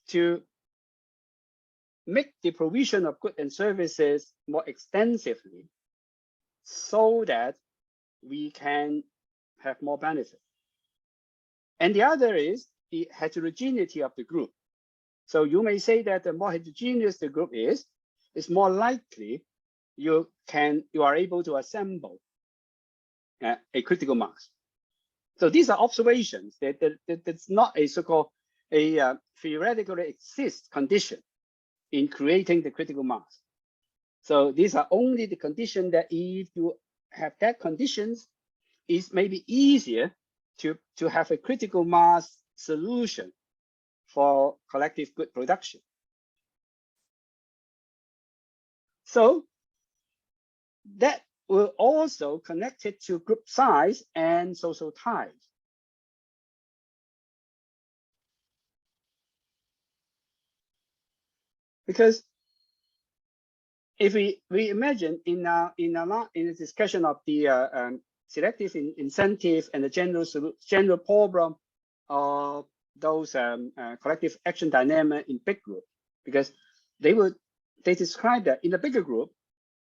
to make the provision of goods and services more extensively so that we can have more benefit. And the other is the heterogeneity of the group. So you may say that the more heterogeneous the group is more likely you are able to assemble a critical mass. So these are observations that's not a so-called theoretically exist condition in creating the critical mass. So these are only the condition that if you have that conditions, it's maybe easier to have a critical mass solution for collective good production. So that will also connect it to group size and social ties. Because if we imagine in a discussion of the selective incentive and the general problem of those collective action dynamic in big group, because they describe that in a bigger group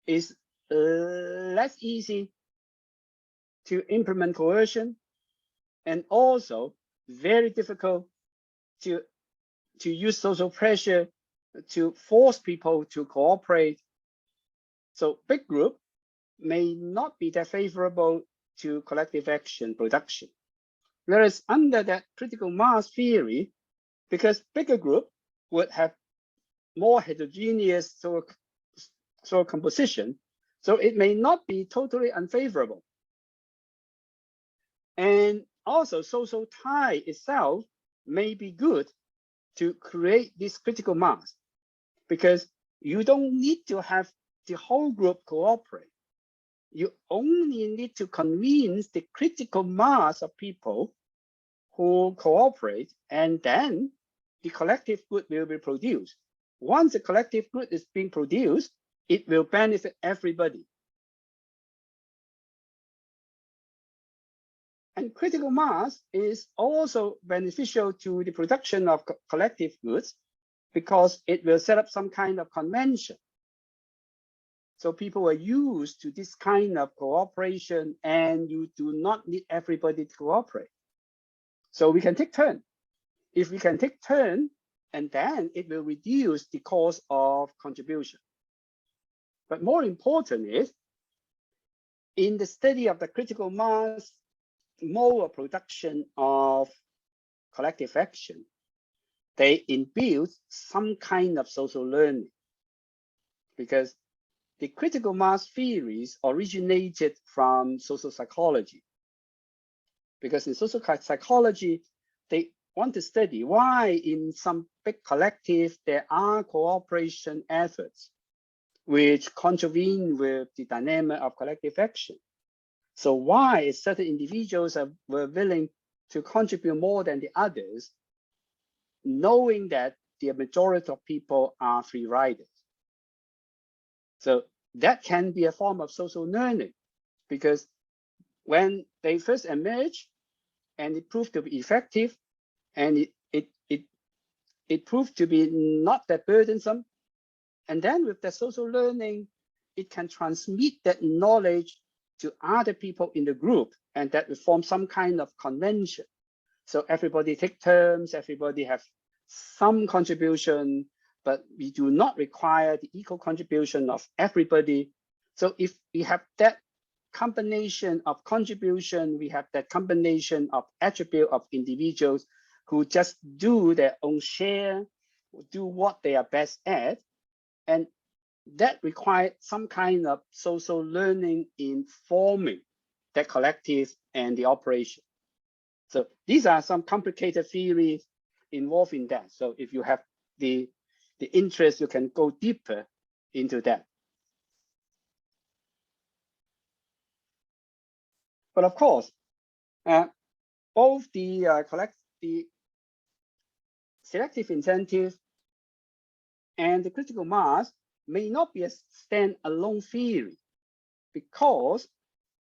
is less easy to implement coercion and also very difficult to use social pressure to force people to cooperate. So big group may not be that favorable to collective action production. Whereas under that critical mass theory, because bigger group would have more heterogeneous social composition, so it may not be totally unfavorable. And also social tie itself may be good to create this critical mass, because you don't need to have the whole group cooperate. You only need to convince the critical mass of people who cooperate, and then the collective good will be produced. Once the collective good is being produced, it will benefit everybody. And critical mass is also beneficial to the production of collective goods because it will set up some kind of convention. So people are used to this kind of cooperation, and you do not need everybody to cooperate. So we can take turn. If we can take turn, and then it will reduce the cost of contribution. But more important is, in the study of the critical mass mode of production of collective action, they imbued some kind of social learning, because the critical mass theories originated from social psychology. Because in social psychology, they want to study why in some big collective there are cooperation efforts which contravene with the dynamic of collective action. So why certain individuals were willing to contribute more than the others, knowing that the majority of people are free riders? So that can be a form of social learning, because when they first emerged and it proved to be effective, and it proved to be not that burdensome, and then with the social learning, it can transmit that knowledge to other people in the group, and that will form some kind of convention. So everybody take turns, everybody have some contribution, but we do not require the equal contribution of everybody. So if we have that combination of contribution, we have that combination of attribute of individuals who just do their own share, do what they are best at, and that requires some kind of social learning in forming that collective and the operation. So these are some complicated theories involved in that. So if you have the interest, you can go deeper into that. But of course, both the selective incentive and the critical mass may not be a stand-alone theory, because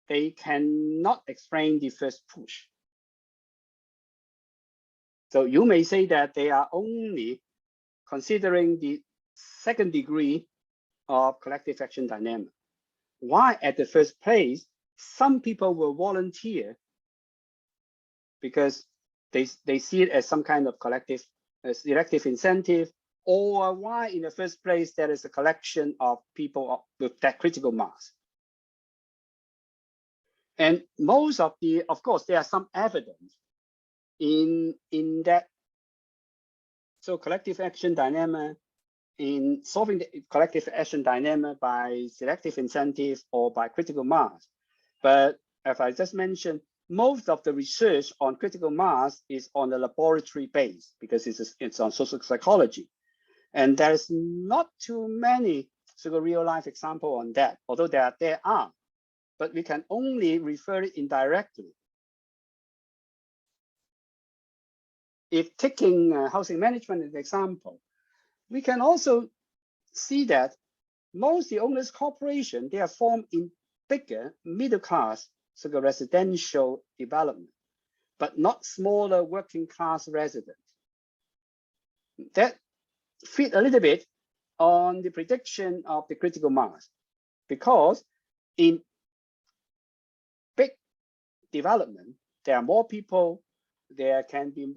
they cannot explain the first push. So you may say that they are only considering the second degree of collective action dynamic. Why at the first place, some people will volunteer because they see it as some kind of collective selective incentive, or why in the first place there is a collection of people with that critical mass. And most of course, there are some evidence in that. So collective action dynamic, in solving the collective action dilemma by selective incentive or by critical mass. But as I just mentioned, most of the research on critical mass is on the laboratory base, because it's on social psychology. And there's not too many sort of real life examples on that, although there are, but we can only refer it indirectly. If taking housing management as an example, we can also see that most the owners' corporation, they are formed in bigger middle class sort of residential development, but not smaller working class residents. That fit a little bit on the prediction of the critical mass, because in big development, there are more people, there can be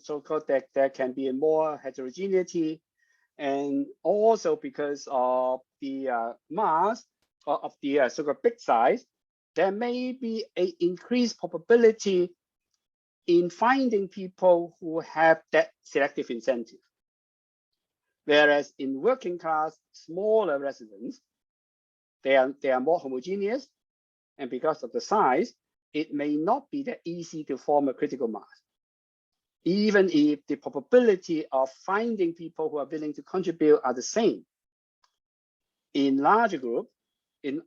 so-called there can be more heterogeneity, and also because of the mass of the so-called big size, there may be an increased probability in finding people who have that selective incentive. Whereas in working class, smaller residents, they are more homogeneous, and because of the size, it may not be that easy to form a critical mass, even if the probability of finding people who are willing to contribute are the same. In larger group, in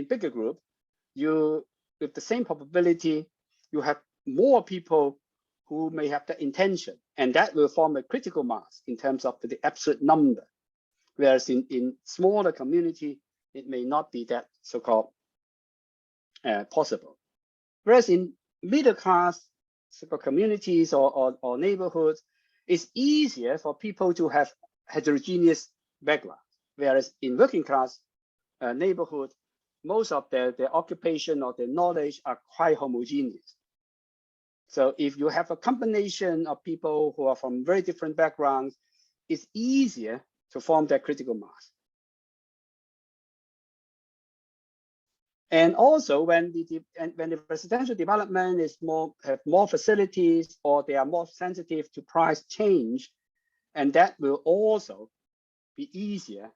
bigger group, with the same probability, you have more people who may have the intention, and that will form a critical mass in terms of the absolute number. Whereas in smaller community, it may not be that so-called possible. Whereas in middle class so-called communities or neighborhoods, it's easier for people to have heterogeneous background. Whereas in working class neighborhood, most of their occupation or their knowledge are quite homogeneous. So if you have a combination of people who are from very different backgrounds, it's easier to form that critical mass. And also when the residential development is have more facilities, or they are more sensitive to price change, and that will also be easier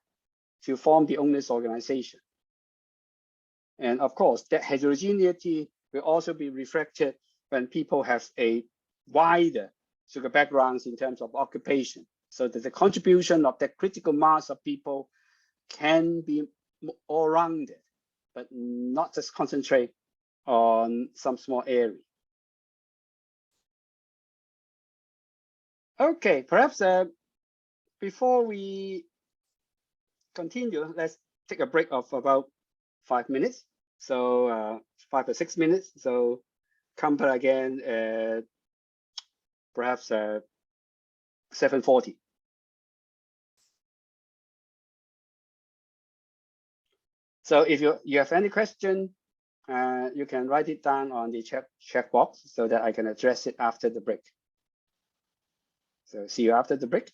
to form the owners organization. And of course, that heterogeneity will also be reflected when people have a wider sort of backgrounds in terms of occupation, so that the contribution of that critical mass of people can be all-rounded, but not just concentrate on some small area. Okay, perhaps before we continue, let's take a break of about 5 minutes. So 5 or 6 minutes. So come back again, perhaps 7:40. So if you have any question, you can write it down on the chat box so that I can address it after the break. So see you after the break.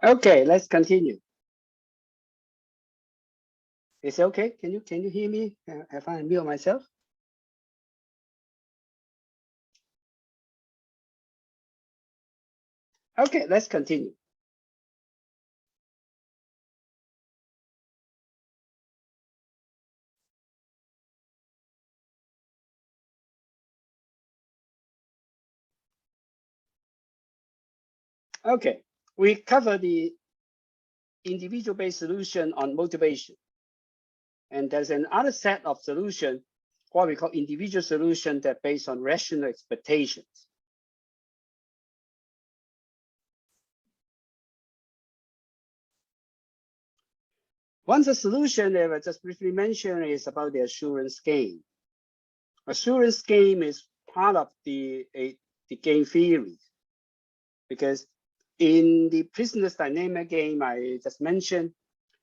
Okay, let's continue. Is it okay? Can you hear me? Have I unmuted myself? Okay, let's continue. Okay, we cover the individual-based solution on motivation. And there's another set of solution, what we call individual solution that based on rational expectations. Once a solution that I just briefly mentioned is about the assurance game. Assurance game is part of the game theory, because in the prisoners dynamic game I just mentioned,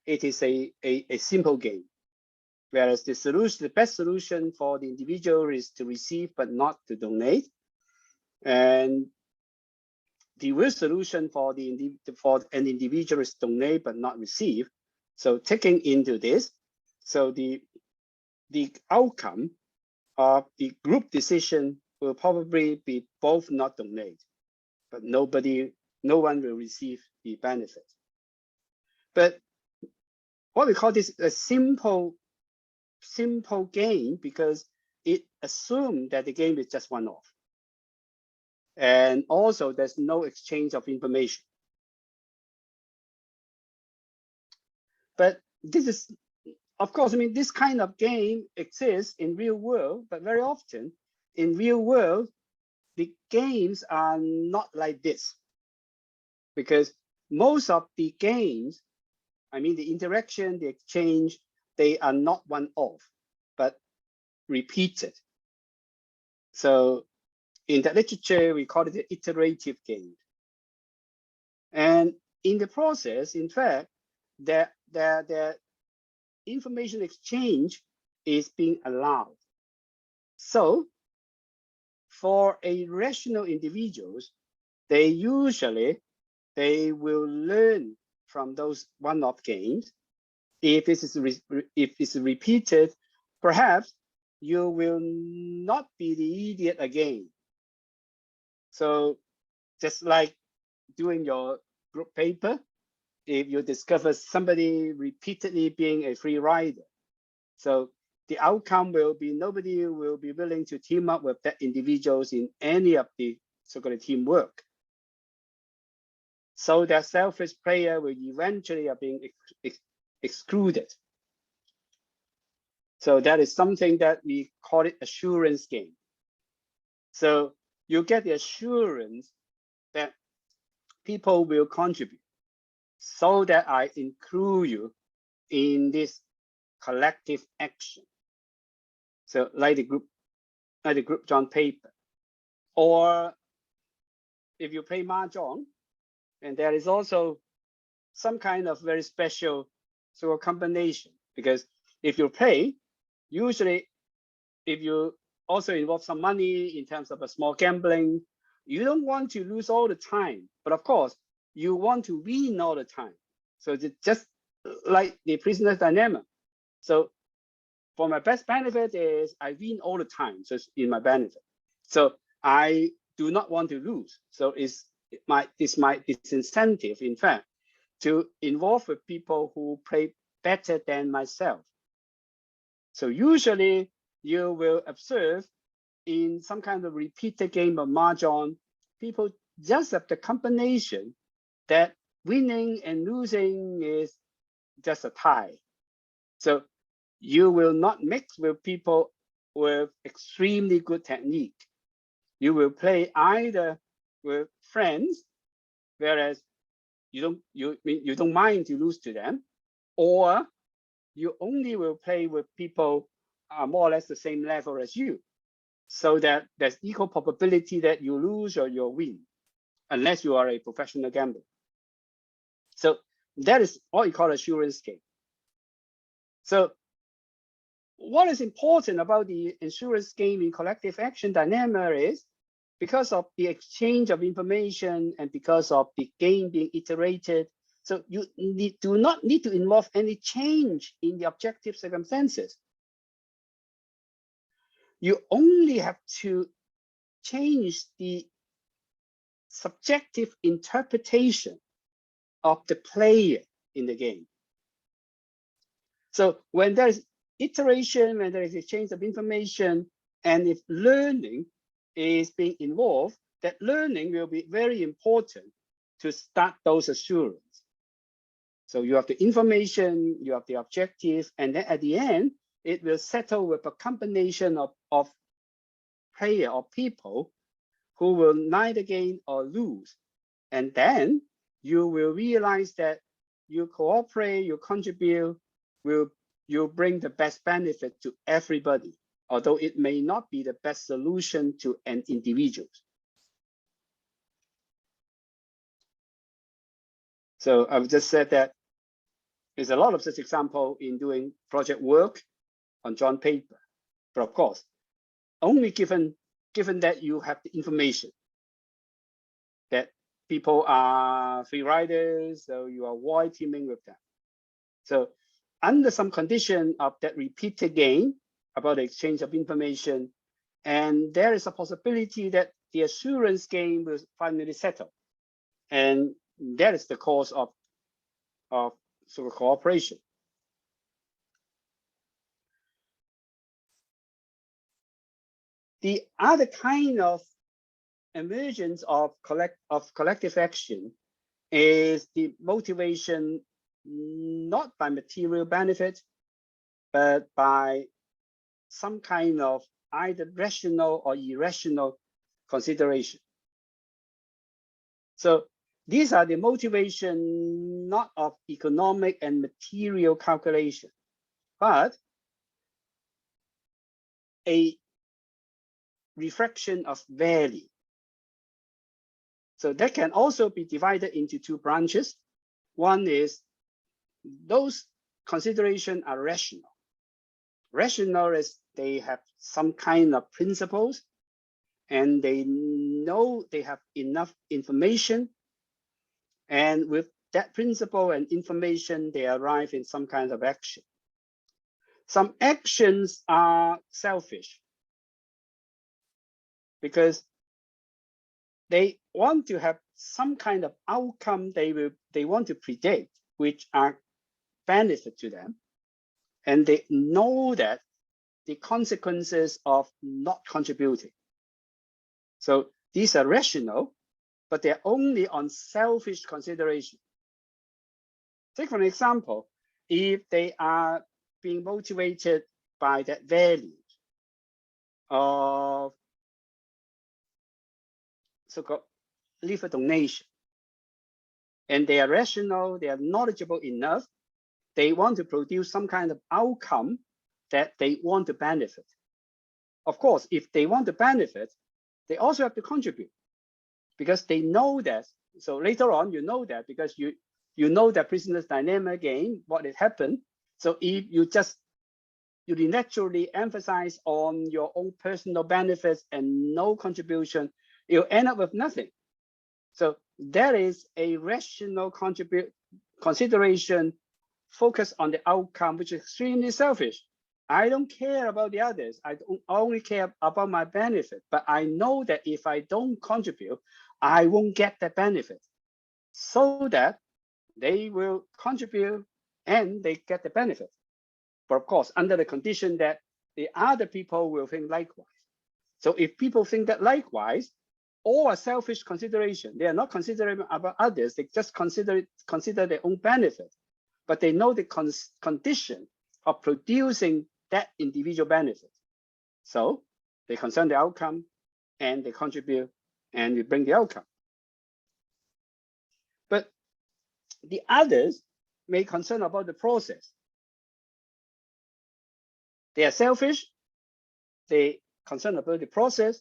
it is a simple game. Whereas the solution, the best solution for the individual is to receive but not to donate. And the worst solution for an individual is donate but not receive. So taking into this, so the outcome of the group decision will probably be both not donate, but no one will receive the benefit. But what we call this a simple game, because it assumes that the game is just one-off. And also there's no exchange of information. But this is, of course, I mean, this kind of game exists in real world, but very often in real world, the games are not like this. Because most of the games, I mean, the interaction, the exchange, they are not one-off, but repeated. So in the literature, we call it the iterative gain. And in the process, in fact, the information exchange is being allowed. So for a rational individuals, they will learn from those one-off games. If it's repeated, perhaps you will not be the idiot again. So just like doing your group paper, if you discover somebody repeatedly being a free rider, so the outcome will be nobody will be willing to team up with that individuals in any of the so-called teamwork. So that selfish player will eventually are being excluded. So that is something that we call it assurance game. So you get the assurance that people will contribute so that I include you in this collective action. So like the group John paper. Or if you play Mahjong, and there is also some kind of very special sort of combination, because if you play, usually if you also involve some money in terms of a small gambling, you don't want to lose all the time, but of course you want to win all the time. So it's just like the prisoner's dilemma. So for my best benefit is I win all the time, so it's in my benefit. So I do not want to lose. So it's my disincentive, in fact, to involve with people who play better than myself. So usually you will observe in some kind of repeated game of Mahjong, people just have the combination that winning and losing is just a tie. So you will not mix with people with extremely good technique. You will play either with friends, whereas you don't mind to lose to them, or you only will play with people more or less the same level as you, so that there's equal probability that you lose or you win, unless you are a professional gambler. So that is what we call assurance game. So what is important about the assurance game in collective action dilemma is because of the exchange of information and because of the game being iterated, So you do not need to involve any change in the objective circumstances. You only have to change the subjective interpretation of the player in the game. So when there is iteration, when there is exchange of information, and if learning is being involved, that learning will be very important to start those assurance. So you have the information, you have the objective, and then at the end, it will settle with a combination of player or people who will neither gain or lose. And then you will realize that you cooperate, you contribute, you bring the best benefit to everybody, although it may not be the best solution to an individual. So I've just said that there's a lot of such example in doing project work on joint paper. But of course, only given that you have the information that people are free riders, so you avoid teaming with them. So under some condition of that repeated gain about the exchange of information, and there is a possibility that the assurance game will finally settle. And that is the cause of sort of cooperation. The other kind of emergence of collective action is the motivation not by material benefit, but by some kind of either rational or irrational consideration. So these are the motivation not of economic and material calculation, but a reflection of value. So that can also be divided into two branches. One is those considerations are rational. Rational is they have some kind of principles and they know they have enough information. And with that principle and information, they arrive in some kind of action. Some actions are selfish because they want to have some kind of outcome they want to predict, which are benefit to them. And they know that the consequences of not contributing. So these are rational, but they're only on selfish consideration. Take for an example, if they are being motivated by that value of so-called liver donation, and they are rational, they are knowledgeable enough, they want to produce some kind of outcome that they want to benefit. Of course, if they want to benefit, they also have to contribute because they know that. So later on, you know that because you know that business dynamic game, what had happened. So if you naturally emphasize on your own personal benefits and no contribution, you'll end up with nothing. So there is a rational consideration focused on the outcome, which is extremely selfish. I don't care about the others. I only care about my benefit. But I know that if I don't contribute, I won't get that benefit. So that they will contribute and they get the benefit. But of course, under the condition that the other people will think likewise. So if people think that likewise, all a selfish consideration, they are not considering about others, they just consider their own benefit. But they know the condition of producing that individual benefit. So they concern the outcome and they contribute and we bring the outcome. But the others may concern about the process. They are selfish, they concern about the process,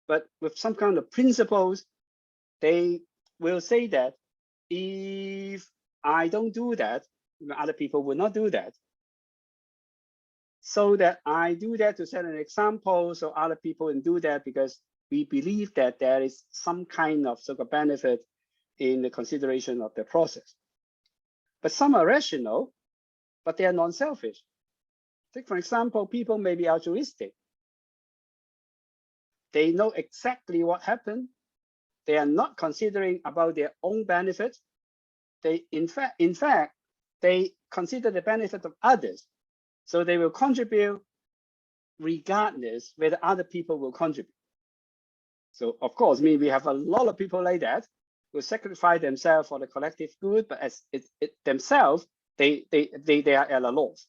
but with some kind of principles, they will say that if I don't do that, other people will not do that. So that I do that to set an example, so other people can do that because we believe that there is some kind of sort of benefit in the consideration of the process. But some are rational, but they are non-selfish. Take, for example, people may be altruistic. They know exactly what happened. They are not considering about their own benefit. They, in fact, they consider the benefit of others. So they will contribute regardless whether other people will contribute. So of course, we have a lot of people like that who sacrifice themselves for the collective good, but as themselves, they are at a loss.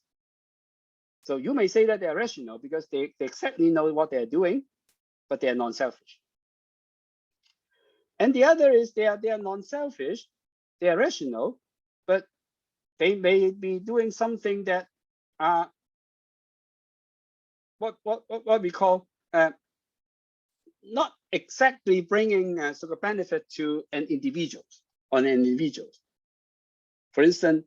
So you may say that they are rational because they exactly know what they're doing, but they are non-selfish. And the other is they are non-selfish, they are rational, but they may be doing something that what we call not exactly bringing sort of benefit to an individual. For instance,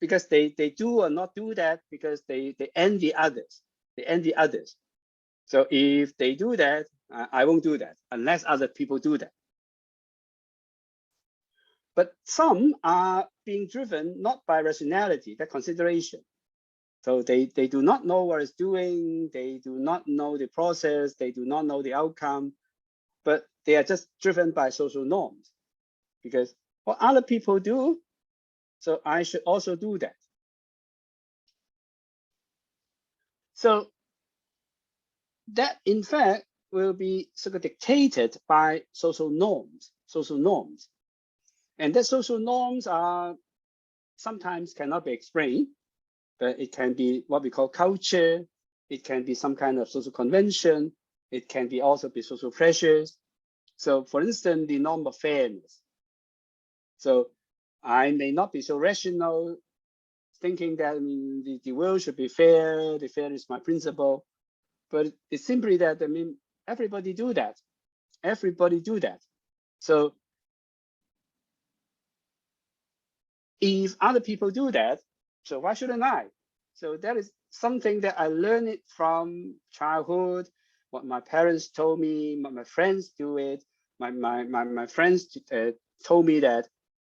because they do or not do that because they envy others. They envy others. So if they do that, I won't do that unless other people do that. But some are being driven not by rationality, that consideration. So they do not know what it's doing, they do not know the process, they do not know the outcome, but they are just driven by social norms. Because what other people do, so I should also do that. So that, in fact, will be sort of dictated by social norms. And that social norms are sometimes cannot be explained, but it can be what we call culture. It can be some kind of social convention. It can be also be social pressures. So for instance, the norm of fairness. So I may not be so rational, thinking that the world should be fair, the fair is my principle, but it's simply that, everybody do that. Everybody do that. So if other people do that, so why shouldn't I? So that is something that I learned it from childhood, what my parents told me, my friends do it, my friends told me that.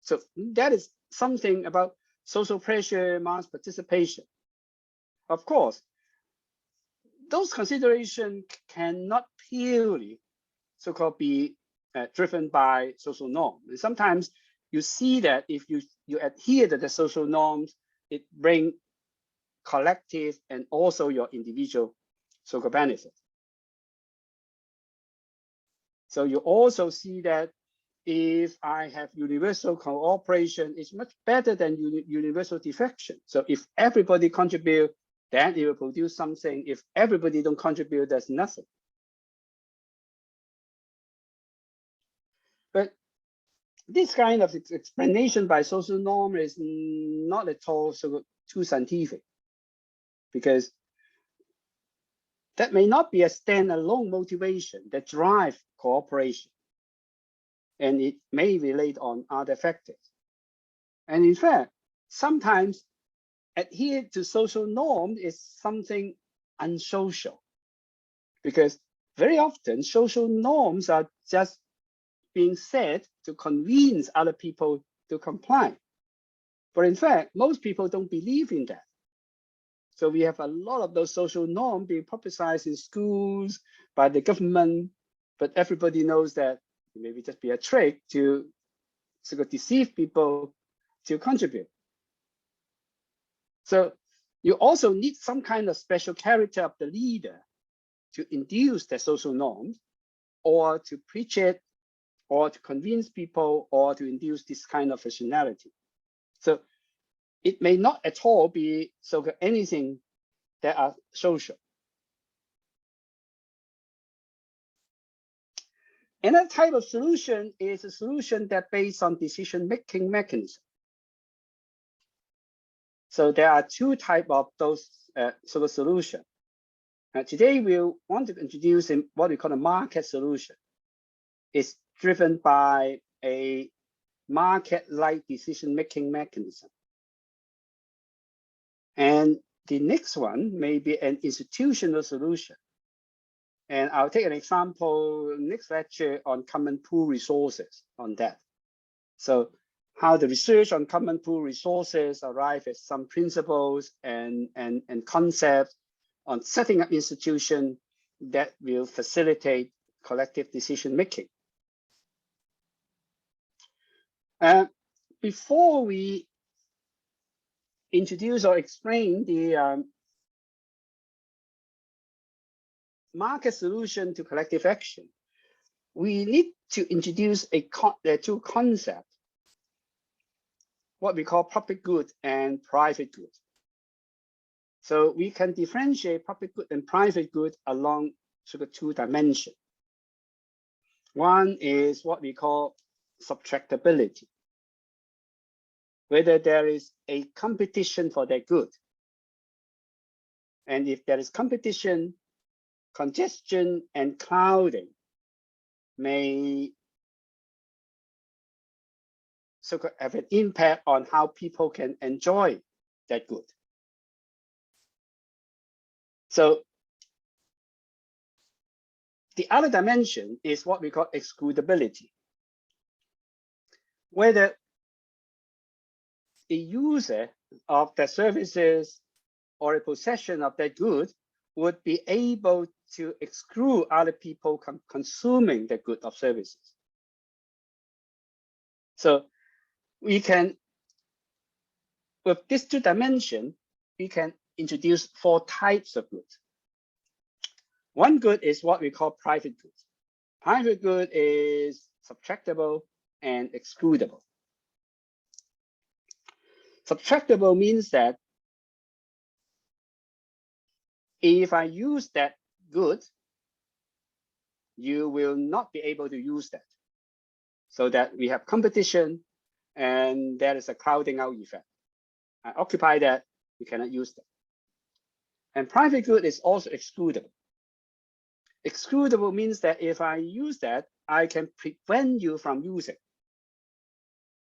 So that is something about social pressure, mass participation. Of course, those considerations cannot purely so-called be driven by social norms. And sometimes you see that if you adhere to the social norms, it brings collective and also your individual so-called benefit. So you also see that if I have universal cooperation, it's much better than universal defection. So if everybody contribute, then it will produce something. If everybody don't contribute, there's nothing. But this kind of explanation by social norm is not at all so too scientific, because that may not be a standalone motivation that drives cooperation, and it may relate on other factors. And in fact, sometimes adhere to social norm is something unsocial, because very often social norms are just being said to convince other people to comply. But in fact, most people don't believe in that. So we have a lot of those social norms being publicized in schools by the government, but everybody knows that it may just be a trick to sort of deceive people to contribute. So you also need some kind of special character of the leader to induce the social norms, or to preach it, or to convince people, or to induce this kind of rationality. So it may not at all be so anything that are social. Another type of solution is a solution that based on decision-making mechanism. So there are two types of those sort of solution. Today we want to introduce what we call a market solution. It's driven by a market-like decision-making mechanism. And the next one may be an institutional solution. And I'll take an example next lecture on common pool resources on that. So how the research on common pool resources arrive at some principles and concepts on setting up institutions that will facilitate collective decision making. Before we introduce or explain the market solution to collective action, we need to introduce two concepts, what we call public good and private good. So we can differentiate public good and private good along sort of two dimensions. One is what we call subtractability, whether there is a competition for that good. And if there is competition, congestion and crowding may have an impact on how people can enjoy that good. So the other dimension is what we call excludability, whether a user of the services or a possession of that good would be able to exclude other people consuming the good of services. So we can, with these two dimensions, we can introduce four types of goods. One good is what we call private good. Private good is subtractable and excludable. Subtractable means that if I use that good, you will not be able to use that. So that we have competition and there is a crowding out effect. I occupy that, you cannot use that. And private good is also excludable. Excludable means that if I use that, I can prevent you from using.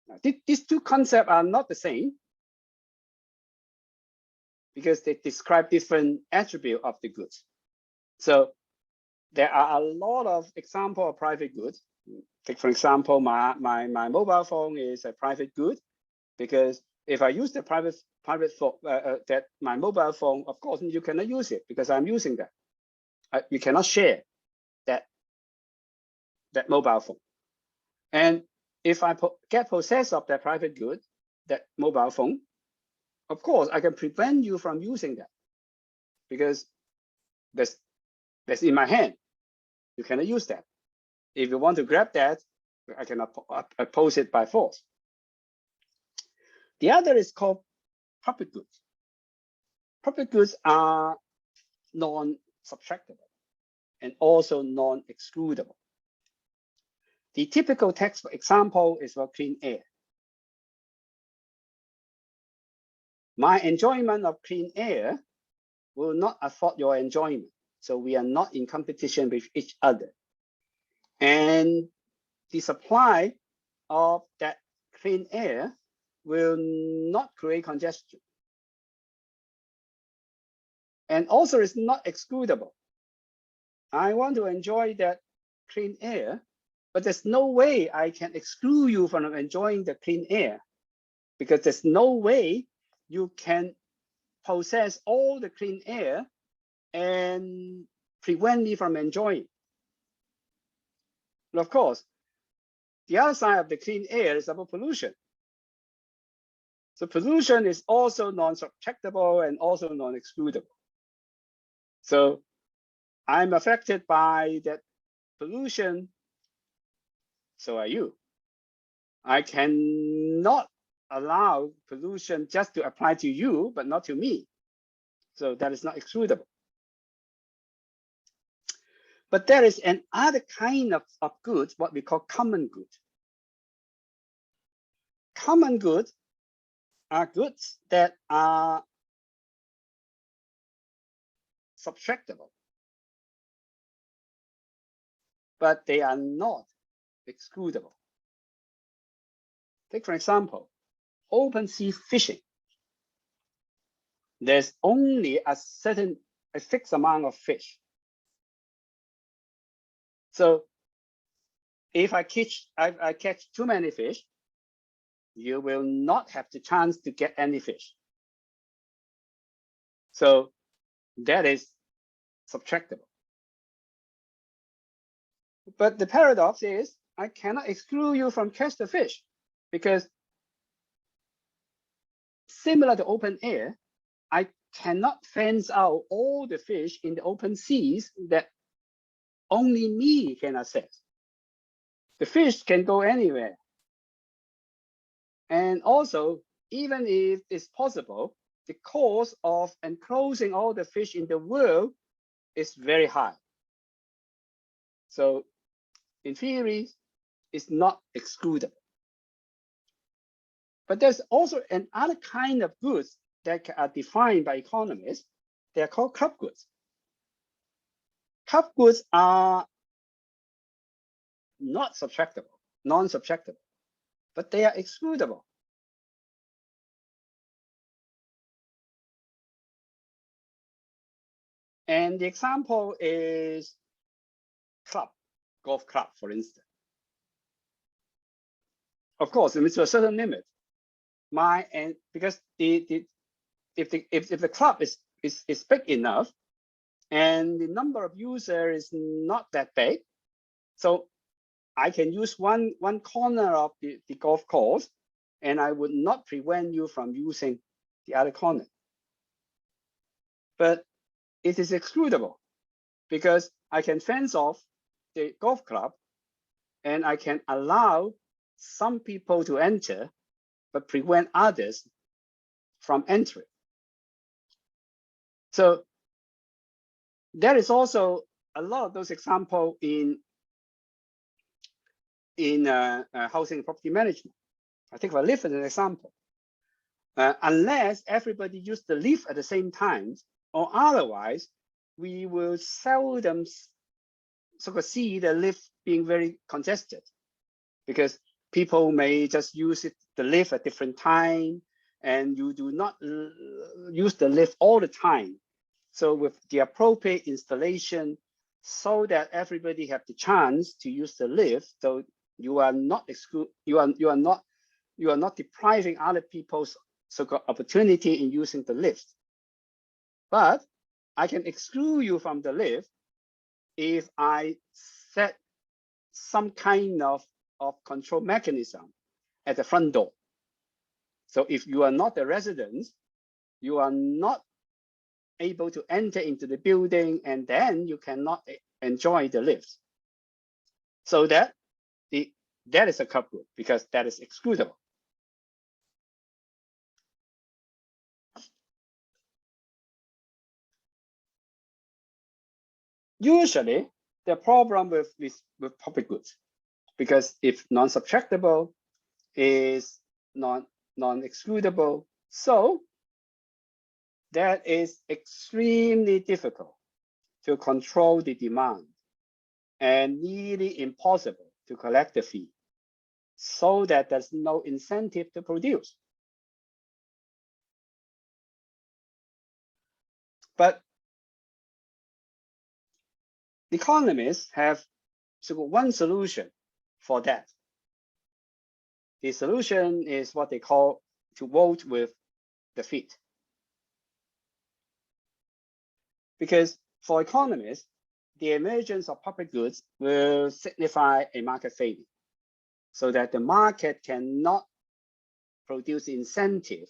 Now, these two concepts are not the same because they describe different attributes of the goods. So there are a lot of examples of private goods. Take, for example, my mobile phone is a private good because if I use the private phone, that my mobile phone, of course, you cannot use it because I'm using that. You cannot share that mobile phone. And if I get possessed of that private good, that mobile phone, of course, I can prevent you from using that because that's in my hand. You cannot use that. If you want to grab that, I can oppose it by force. The other is called public goods. Public goods are non-subtractable and also non-excludable. The typical text example is for clean air. My enjoyment of clean air will not afford your enjoyment. So we are not in competition with each other. And the supply of that clean air will not create congestion. And also it's not excludable. I want to enjoy that clean air, but there's no way I can exclude you from enjoying the clean air because there's no way you can possess all the clean air and prevent me from enjoying. And of course, the other side of the clean air is about pollution. So pollution is also non-subtractable and also non-excludable. So I'm affected by that pollution, so are you. I cannot allow pollution just to apply to you, but not to me. So that is not excludable. But there is another kind of goods, what we call common good. Common goods are goods that are subtractable, but they are not excludable. Take, for example, open sea fishing. There's only a fixed amount of fish. So if I catch too many fish, you will not have the chance to get any fish. So that is subtractable. But the paradox is I cannot exclude you from catch the fish, because similar to open air, I cannot fence out all the fish in the open seas that only me can access. The fish can go anywhere. And also, even if it's possible, the cost of enclosing all the fish in the world is very high. So in theory, it's not excludable. But there's also another kind of goods that are defined by economists. They are called club goods. Club goods are not subtractable, non-subtractable, but they are excludable. And the example is club, golf club, for instance. Of course, to a certain limit, because if the club is big enough and the number of users is not that big, so I can use one corner of the golf course, and I would not prevent you from using the other corner. But it is excludable because I can fence off the golf club and I can allow some people to enter, but prevent others from entering. So there is also a lot of those examples in housing and property management. I think of a lift as an example. Unless everybody use the lift at the same time, or otherwise, we will seldom sort of see the lift being very congested, because people may just use the lift at different time, and you do not use the lift all the time. So with the appropriate installation, so that everybody have the chance to use the lift, so you are not depriving other people's so-called opportunity in using the lift. But I can exclude you from the lift if I set some kind of control mechanism at the front door. So if you are not a resident, you are not able to enter into the building, and then you cannot enjoy the lift. So that is a club good, because that is excludable. Usually, the problem with public goods, because if non-subtractable is non-excludable, so that is extremely difficult to control the demand and nearly impossible to collect the fee, so that there's no incentive to produce. But economists have one solution for that. The solution is what they call to vote with the feet. Because for economists, the emergence of public goods will signify a market failure, so that the market cannot produce incentive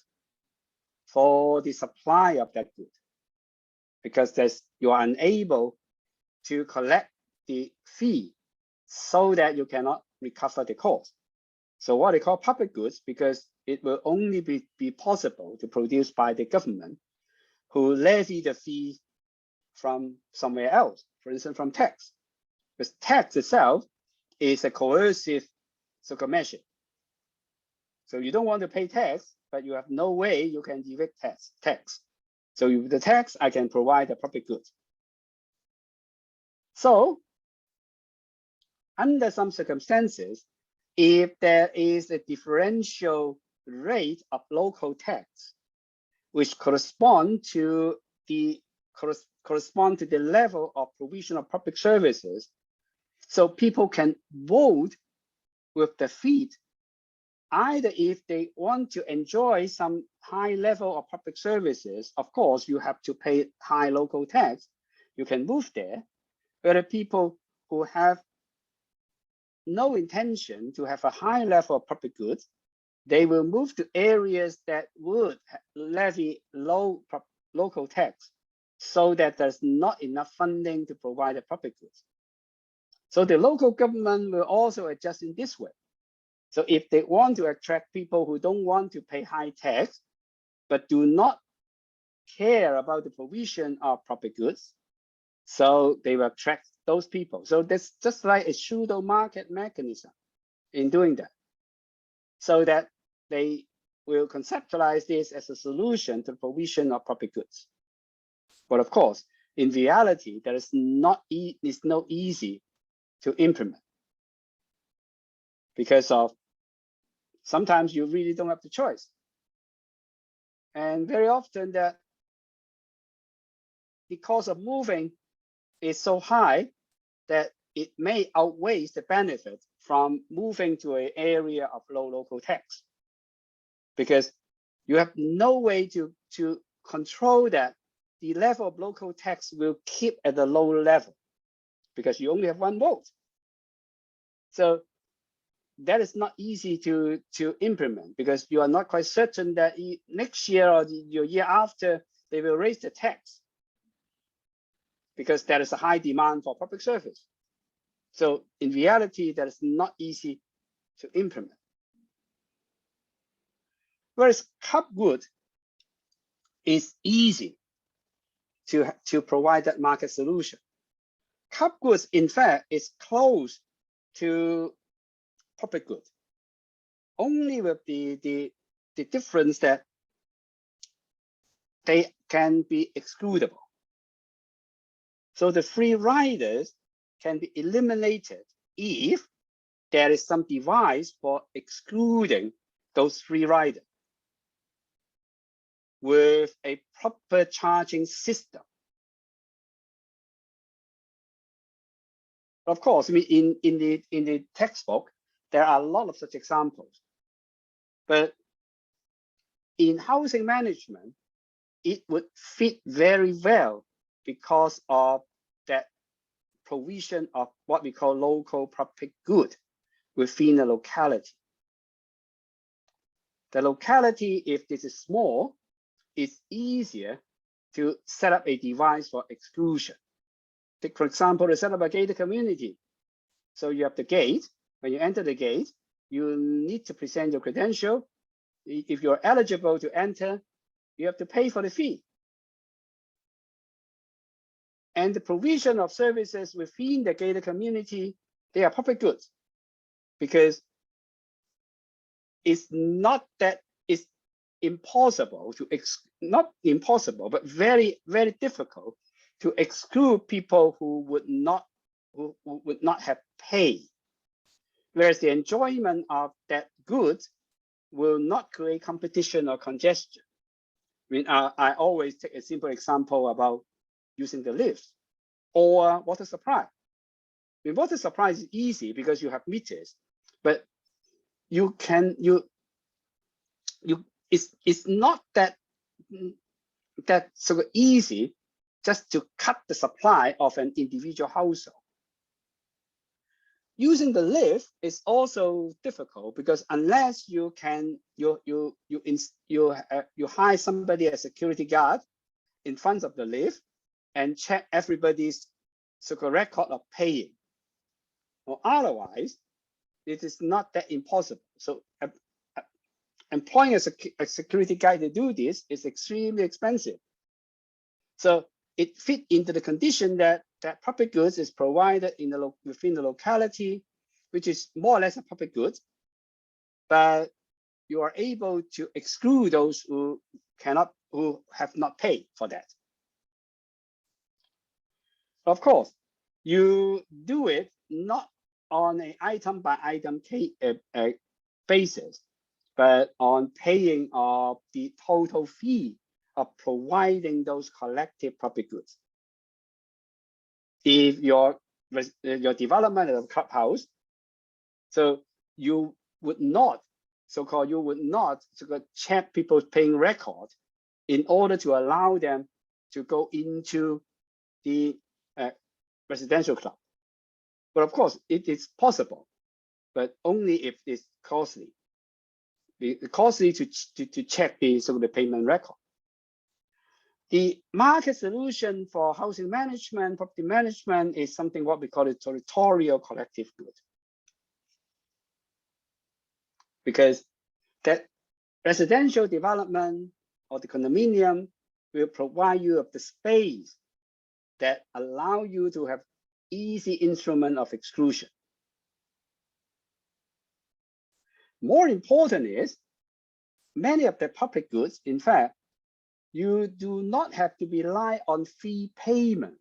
for the supply of that good, because you are unable to collect the fee, so that you cannot recover the cost. So what they call public goods, because it will only be possible to produce by the government, who levy the fee from somewhere else, for instance, from tax. Because tax itself is a coercive sort of measure. So you don't want to pay tax, but you have no way you can evict tax. So with the tax, I can provide the public goods. So under some circumstances, if there is a differential rate of local tax, which correspond to the level of provision of public services, so people can vote with their feet either if they want to enjoy some high level of public services, of course, you have to pay high local tax. You can move there. But the people who have no intention to have a high level of public goods, they will move to areas that would levy low local tax so that there's not enough funding to provide the public goods. So the local government will also adjust in this way. So if they want to attract people who don't want to pay high tax, but do not care about the provision of public goods, so they will attract those people. So that's just like a pseudo market mechanism in doing that, so that they will conceptualize this as a solution to the provision of public goods. But of course, in reality, there is not easy to implement, because of sometimes you really don't have the choice. And very often that the cost of moving is so high that it may outweigh the benefit from moving to an area of low local tax, because you have no way to control that the level of local tax will keep at a low level, because you only have one vote. So that is not easy to implement, because you are not quite certain that next year or the year after they will raise the tax, because there is a high demand for public service. So in reality, that is not easy to implement. Whereas cup good is easy to provide that market solution. Cup goods, in fact, is close to public good, only with the difference that they can be excludable. So the free riders can be eliminated if there is some device for excluding those free riders with a proper charging system. Of course, I mean, in the textbook, there are a lot of such examples. But in housing management, it would fit very well because of that provision of what we call local public good within a locality. The locality, if this is small, it's easier to set up a device for exclusion. Take, for example, to set up a gated community. So you have the gate. When you enter the gate, you need to present your credential. If you're eligible to enter, you have to pay for the fee. And the provision of services within the gated community, they are public goods, because it's not that it's impossible to, not impossible, but very, very difficult to exclude people who would not have paid. Whereas the enjoyment of that good will not create competition or congestion. I mean, I always take a simple example about using the lift or water supply. I mean, water supply is easy because you have meters, but it's not that so easy just to cut the supply of an individual household. Using the lift is also difficult, because unless you hire somebody as security guard in front of the lift and check everybody's record of paying, or otherwise, it is not that impossible. So employing a security guard to do this is extremely expensive. So it fit into the condition that public goods is provided within the locality, which is more or less a public good, but you are able to exclude those who have not paid for that. Of course, you do it not on an item by item basis, but on paying of the total fee of providing those collective public goods. If your development is a clubhouse, so you would not so-called you would not check people's paying record in order to allow them to go into the residential club. But of course, it is possible, but only if it's costly. It's costly to check the so-called payment record. The market solution for housing management, property management is something what we call a territorial collective good. Because that residential development or the condominium will provide you of the space that allow you to have easy instrument of exclusion. More important is, many of the public goods, in fact, you do not have to rely on fee payment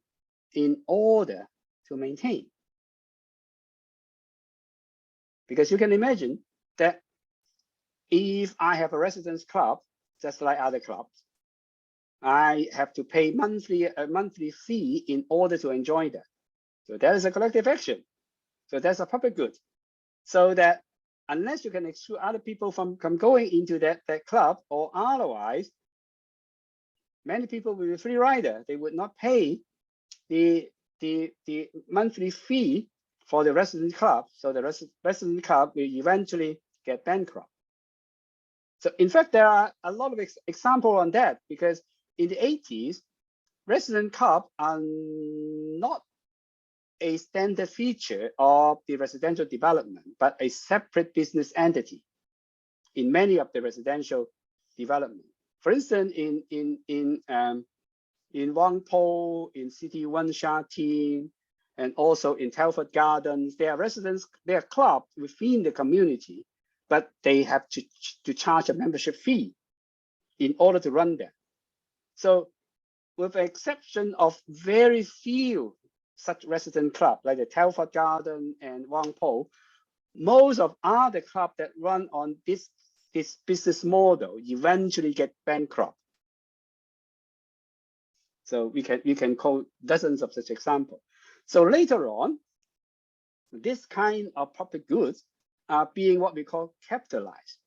in order to maintain. Because you can imagine that if I have a residence club, just like other clubs, I have to pay a monthly fee in order to enjoy that. So that is a collective action. So that's a public good. So that unless you can exclude other people from going into that club, or otherwise, many people will be free rider. They would not pay the monthly fee for the resident club. So the resident club will eventually get bankrupt. So in fact, there are a lot of examples on that, because in the 80s, resident clubs are not a standard feature of the residential development, but a separate business entity in many of the residential development. For instance, in Wangpo, in City One Sha Tin, and also in Telford Gardens, there are residents, there are clubs within the community, but they have to charge a membership fee in order to run them. So with the exception of very few such resident clubs, like the Telford Garden and Wangpo, most of other clubs that run on this business model eventually get bankrupt. So we can quote dozens of such examples. So later on, this kind of public goods are being what we call capitalized.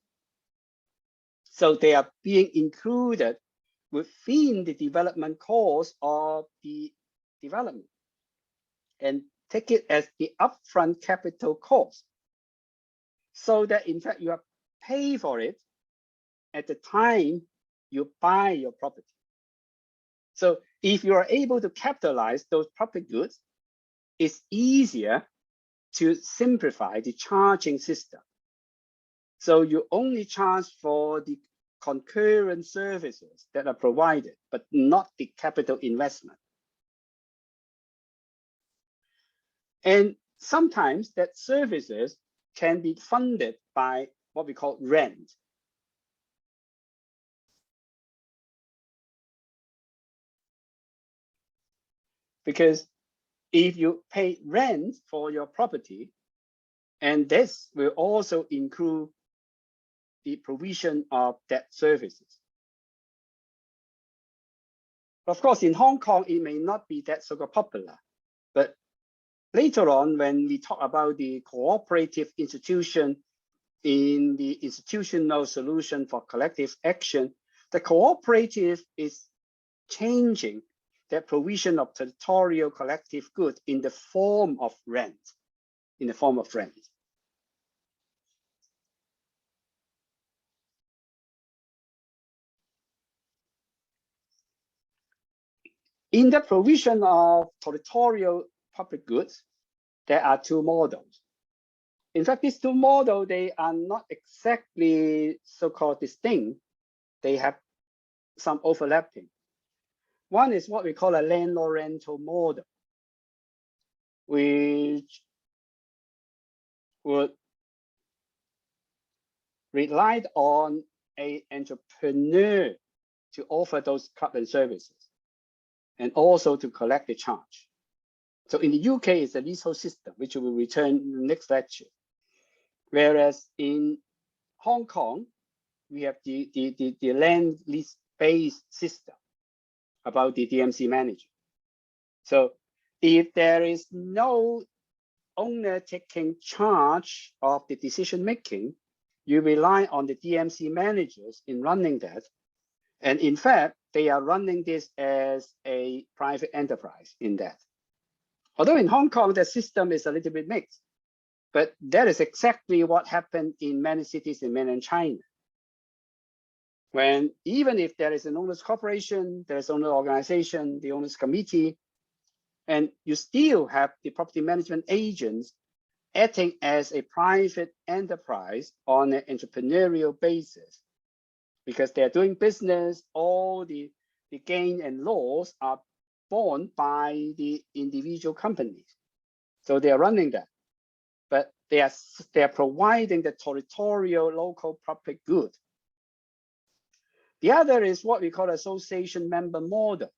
So they are being included within the development cost of the development and take it as the upfront capital cost. So that in fact you have paid for it at the time you buy your property. So if you are able to capitalize those public goods, it's easier to simplify the charging system. So you only charge for the concurrent services that are provided, but not the capital investment. And sometimes that services can be funded by what we call rent. Because if you pay rent for your property, and this will also include the provision of debt services. Of course, in Hong Kong, it may not be that so popular, but later on, when we talk about the cooperative institution in the institutional solution for collective action, the cooperative is changing the provision of territorial collective good in the form of rent, In the provision of territorial public goods, there are two models. In fact, these two models, they are not exactly so-called distinct. They have some overlapping. One is what we call a landlord rental model, which would rely on an entrepreneur to offer those club and services, and also to collect the charge. So in the UK, it's a leasehold system, which we will return in the next lecture. Whereas in Hong Kong, we have the land lease-based system about the DMC manager. So if there is no owner taking charge of the decision-making, you rely on the DMC managers in running that. And in fact, they are running this as a private enterprise in that. Although in Hong Kong, the system is a little bit mixed, but that is exactly what happened in many cities in mainland China. When even if there is an owners corporation, there's owner organization, the owners committee, and you still have the property management agents acting as a private enterprise on an entrepreneurial basis, because they're doing business, all the gain and loss are borne by the individual companies. So they are running that, but they are providing the territorial local public good. The other is what we call association member model.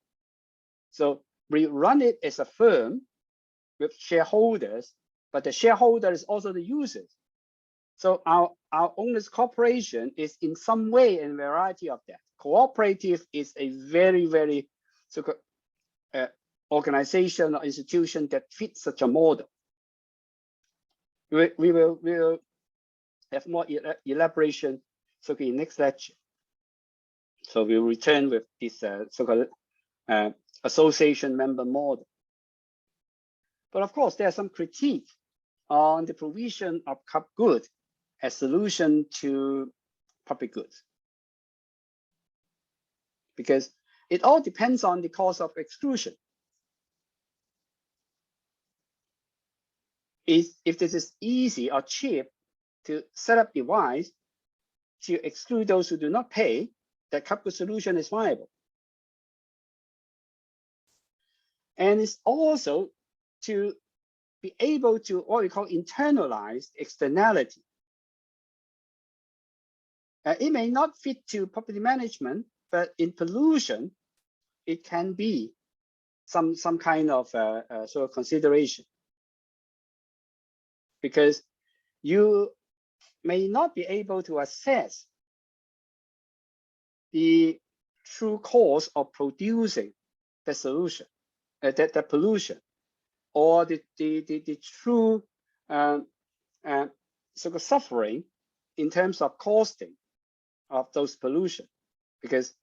So we run it as a firm with shareholders, but the shareholder is also the users. So our owners corporation is in some way and variety of that. Cooperative is a very, very organization or institution that fits such a model. We will have more elaboration in next lecture. So we'll return with this so-called association member model. But of course, there's some critique on the provision of club good as solution to public goods, because it all depends on the cause of exclusion. If this is easy or cheap to set up device to exclude those who do not pay, that club good solution is viable. And it's also to be able to what we call internalize externality. It may not fit to property management, but in pollution, it can be some kind of sort of consideration, because you may not be able to assess the true cause of producing the solution, the pollution, or the true sort of suffering in terms of costing of those pollution. Because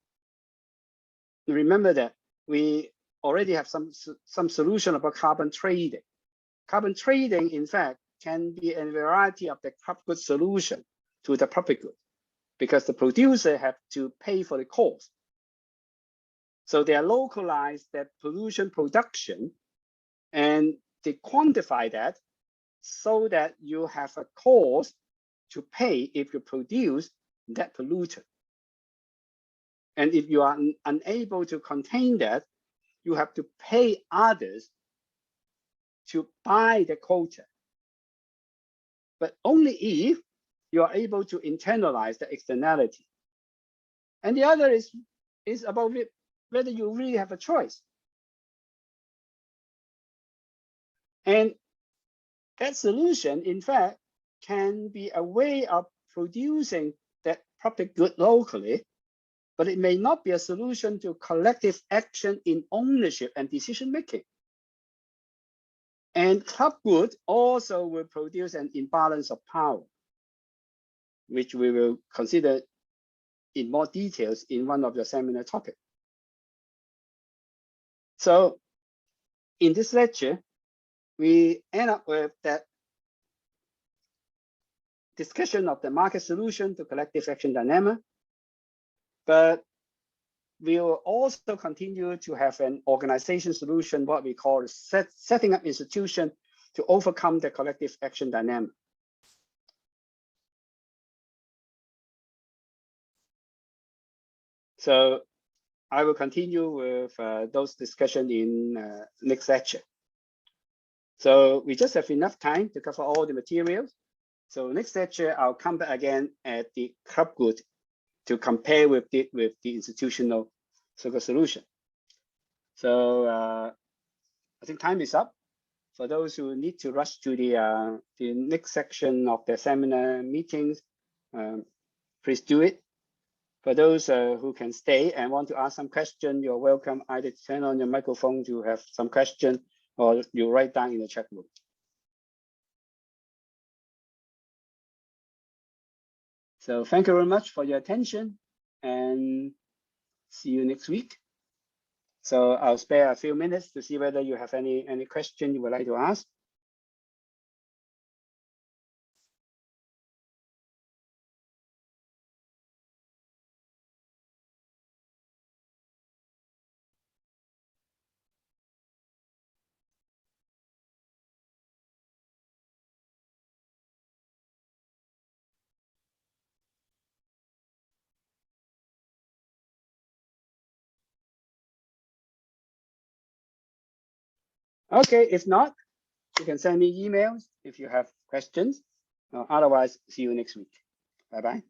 remember that we already have some solution about carbon trading. Carbon trading, in fact, can be a variety of the public good solution to the public good, because the producer have to pay for the cost. So they are localized that pollution production, and they quantify that so that you have a cost to pay if you produce that pollutant. And if you are unable to contain that, you have to pay others to buy the quota. But only if you are able to internalize the externality. And the other is about whether you really have a choice. And that solution, in fact, can be a way of producing that public good locally, but it may not be a solution to collective action in ownership and decision making. And club good also will produce an imbalance of power, which we will consider in more details in one of the seminar topics. So in this lecture, we end up with that discussion of the market solution to collective action dilemma, but we will also continue to have an organization solution, what we call setting up institution to overcome the collective action dilemma. So I will continue with those discussions in next lecture. So we just have enough time to cover all the materials. So next lecture, I'll come back again at the club good to compare with the institutional solution. So I think time is up. For those who need to rush to the next section of the seminar meetings, please do it. For those who can stay and want to ask some question, you're welcome either to turn on your microphone to have some question, or you write down in the chat room. So thank you very much for your attention, and see you next week. So I'll spare a few minutes to see whether you have any question you would like to ask. Okay, if not, you can send me emails if you have questions. Otherwise, see you next week. Bye-bye.